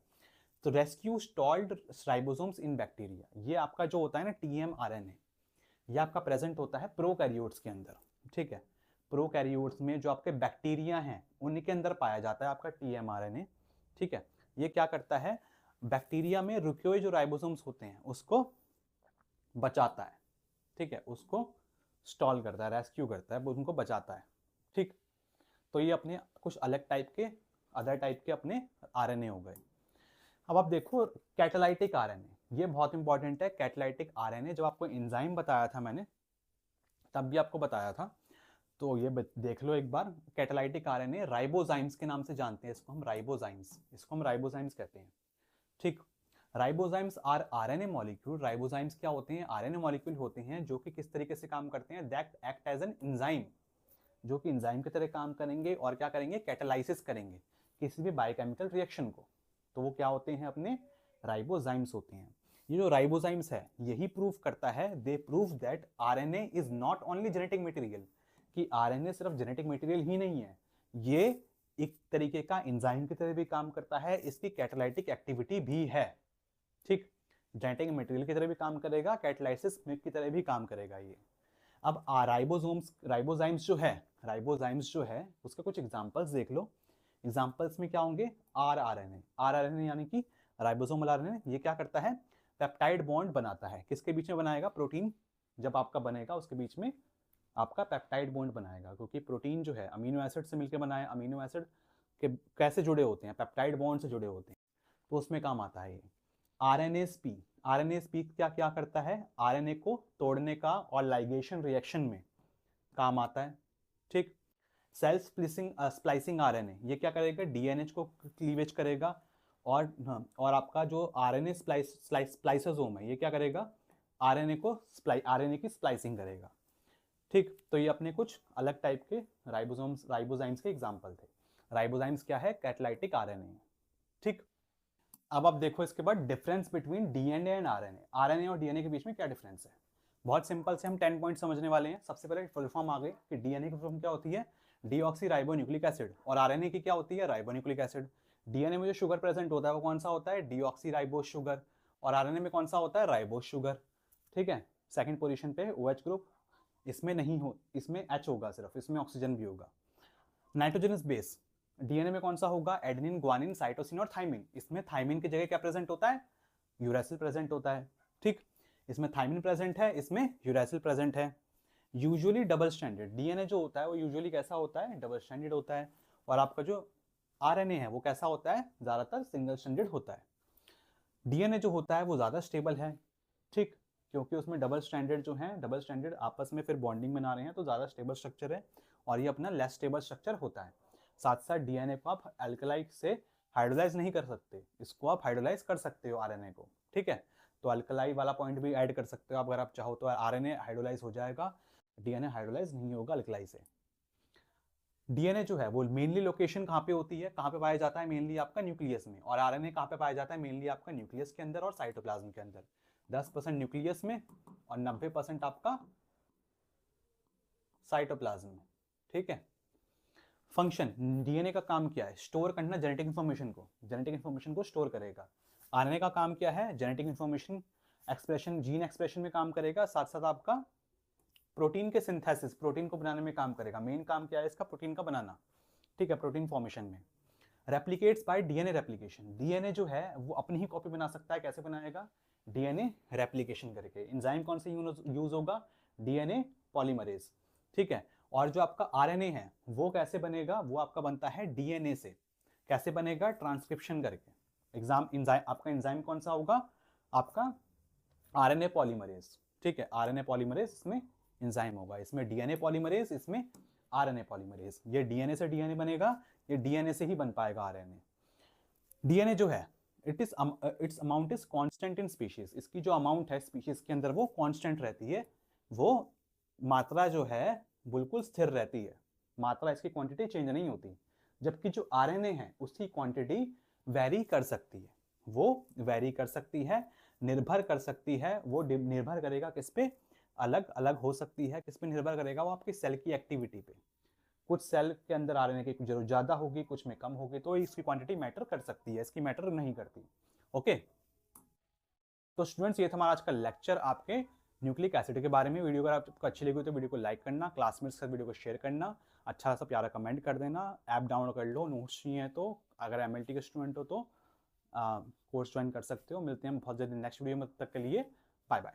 तो रेस्क्यू स्टॉल्ड राइबोसोम्स इन बैक्टीरिया। ये आपका जो होता है ना TMRNA, ये आपका प्रेजेंट होता है प्रोकैरियोट्स के अंदर। ठीक है, प्रोकैरियोट्स में जो आपके बैक्टीरिया हैं उनके अंदर पाया जाता है आपका TMRNA। ठीक है, ये क्या करता है, बैक्टीरिया में रुके हुए जो राइबोसोम्स होते हैं उसको बचाता है। ठीक है, उसको स्टॉल करता है, रेस्क्यू करता है, उनको बचाता है। ठीक, तो ये अपने कुछ अलग टाइप के, अदर टाइप के अपने RNA हो गए। अब आप देखो कैटालाइटिक RNA, ये बहुत इंपॉर्टेंट है। कैटालाइटिक RNA जब आपको एंजाइम बताया था मैंने, तब भी आपको बताया था, तो ये देख लो एक बार। कैटालाइटिक RNA राइबोजाइम्स के नाम से जानते हैं, इसको हम राइबोजाइम्स कहते हैं। ठीक, ribozymes are RNA molecule. Ribozymes क्या होते हैं, RNA मॉलिक्यूल होते हैं जो कि किस तरीके से काम करते हैं, that act as an enzyme, जो कि एंजाइम की तरह काम करेंगे और क्या करेंगे, कैटालाइसिस करेंगे किसी भी बायोकेमिकल रिएक्शन को। तो वो क्या होते हैं, अपने राइबोजाइम्स होते हैं। ये जो राइबोजाइम्स है यही प्रूव करता है, they prove that RNA is not only genetic material, कि RNA सिर्फ जेनेटिक मटेरियल ही नहीं है, ये एक तरीके का एंजाइम की तरह भी काम करता है, इसकी कैटालाइटिक एक्टिविटी भी है। ठीक, जेनेटिक मटेरियल की तरह भी काम करेगा, कैटालाइसिस की तरह भी काम करेगा ये। अब राइबोजाइम्स जो है उसके कुछ एग्जांपल्स देख लो। एग्जांपल्स में क्या होंगे, RRNA यानी कि राइबोसोमल RNA। ये क्या करता है, पेप्टाइड बॉन्ड बनाता है। किसके बीच में बनाएगा, प्रोटीन जब आपका बनेगा उसके बीच में आपका पेप्टाइड बॉन्ड बनाएगा, क्योंकि प्रोटीन जो है अमीनो एसिड से मिलकर बना है। अमीनो एसिड के कैसे जुड़े होते हैं, पेप्टाइड बॉन्ड से जुड़े होते हैं, तो उसमें काम आता है ये। RNase-P क्या करता है, RNA को तोड़ने का और लाइगेशन रिएक्शन में काम आता है। ठीक, सेल्फ स्प्लाइसिंग RNA, ये क्या करेगा, डीएनए को क्लीवेज करेगा, और आपका जो RNA स्प्लाइसोसोम है ये क्या करेगा, RNA की स्प्लाइसिंग करेगा। ठीक, तो ये अपने कुछ अलग टाइप के राइबोजाइम्स के एग्जाम्पल थे। राइबोजाइम्स क्या है, कैटालाइटिक RNA है। ठीक, अब आप देखो इसके बाद difference between DNA and RNA. RNA और डीएनए के बीच में क्या डिफरेंस है। बहुत सिंपल से हम 10 पॉइंट समझने वाले हैं। सबसे पहले फुल फॉर्म आ गई कि डीएनए की फुल फॉर्म क्या होती है, डीऑक्सी राइबो न्यूक्लिक एसिड, और आरएनए की क्या होती है, राइबो न्यूक्लिक एसिड। डीएनए में जो शुगर प्रेजेंट होता है वो कौन सा होता है, डीऑक्सी राइबो शुगर, और आरएनए में कौन सा होता है, राइबो शुगर। ठीक है, सेकंड पोजीशन पे OH ग्रुप, इसमें नहीं हो, इसमें H होगा सिर्फ, इसमें ऑक्सीजन भी होगा। नाइट्रोजनस बेस, डीएनए में कौन सा होगा, एडेनिन, ग्वानिन, साइटोसिन और थाइमिन। इसमें थाइमिन की जगह क्या प्रेजेंट होता है, यूरासिल प्रेजेंट होता है। ठीक, इसमें थाइमिन प्रेजेंट है, इसमें यूरासिल प्रेजेंट है। यूजुअली डबल स्टैंडर्ड डीएनए जो होता है वो यूजुअली कैसा होता है, डबल स्टैंडर्ड होता है। और आपका जो आरएनए है वो कैसा होता है, ज्यादातर सिंगल स्टैंडर्ड होता है। डीएनए जो होता है वो ज्यादा स्टेबल है। ठीक, क्योंकि उसमें डबल स्टैंडर्ड जो है, डबल स्टैंडर्ड आपस में फिर बॉन्डिंग बना रहे हैं तो ज्यादा स्टेबल स्ट्रक्चर है, और ये अपना लेस स्टेबल स्ट्रक्चर होता है। साथ साथ डीएनए को आप अल्कलाइड से हाइड्रोलाइज नहीं कर सकते, इसको आप हाइड्रोलाइज कर सकते हो आरएनए को। ठीक है, तो अल्कलाई वाला पॉइंट भी ऐड कर सकते हो आप अगर आप चाहो तो। आरएनए हाइड्रोलाइज हो जाएगा, डीएनए हाइड्रोलाइज नहीं होगा अल्कलाई से। डीएनए जो है वो मेनली लोकेशन कहाँ पे होती है, कहाँ पे पाया जाता है, मेनली आपका न्यूक्लियस में। और आरएनए कहाँ पे पाया जाता है, मेनली आपका न्यूक्लियस के अंदर और साइटोप्लाज्म के अंदर। 10% न्यूक्लियस में और 90% आपका साइटोप्लाज्म में। ठीक है, फंक्शन डीएनए का काम क्या है, स्टोर करना जेनेटिक इन्फॉर्मेशन को, जेनेटिक इन्फॉर्मेशन को स्टोर करेगा। आरएनए का काम क्या है, genetic information expression, gene expression में काम करेगा। साथ साथ आपका प्रोटीन के सिंथेसिस, प्रोटीन को बनाने में काम करेगा। मेन काम क्या है इसका, प्रोटीन का बनाना। ठीक है, प्रोटीन फॉर्मेशन में। Replicates bye DNA replication, DNA जो है वो अपनी ही कॉपी बना सकता है। कैसे बनाएगा, डीएनए रेप्लिकेशन करके। एंजाइम कौन से यूज होगा, डीएनए पॉलीमरेज। ठीक है, और जो आपका आरएनए है वो कैसे बनेगा, वो आपका बनता है डीएनए से। कैसे बनेगा, ट्रांसक्रिप्शन करके। एंजाइम आपका एंजाइम कौन सा होगा, आपका आरएनए पॉलीमरेज। ठीक है, आरएनए पॉलीमरेज इसमें एंजाइम होगा, इसमें डीएनए पॉलीमरेज, इसमें आरएनए पॉलीमरेज। ये डीएनए से डीएनए बनेगा, ये डीएनए से ही बन पाएगा आरएनए। डीएनए जो है it's amount is constant in species, इसकी जो अमाउंट है स्पीशीज के अंदर वो कांस्टेंट रहती है, वो मात्रा जो है बिल्कुल स्थिर रहती है, मात्रा इसकी क्वांटिटी चेंज नहीं होती। जबकि जो आरएनए है उसकी क्वांटिटी वेरी कर सकती है, वो वेरी कर सकती है, निर्भर कर सकती है। वो निर्भर करेगा किस पे, अलग अलग हो सकती है। किस पे निर्भर करेगा, वो आपकी सेल की एक्टिविटी पे। कुछ सेल के अंदर आरएनए की जरूरत ज्यादा होगी, कुछ में कम होगी, तो इसकी क्वांटिटी मैटर कर सकती है, इसकी मैटर नहीं करती। ओके, तो स्टूडेंट्स ये था हमारा आज का लेक्चर आपके न्यूक्लिक एसिड के बारे में। वीडियो अगर आपको अच्छी लगी हो तो वीडियो को लाइक करना, क्लासमेट्स के साथ वीडियो को शेयर करना, अच्छा सा प्यारा कमेंट कर देना। ऐप डाउनलोड कर लो, नोट्स चाहिए तो, अगर एमएलटी के स्टूडेंट हो तो कोर्स ज्वाइन कर सकते हो। मिलते हैं बहुत जल्दी नेक्स्ट वीडियो में, तब तक के लिए बाय बाय।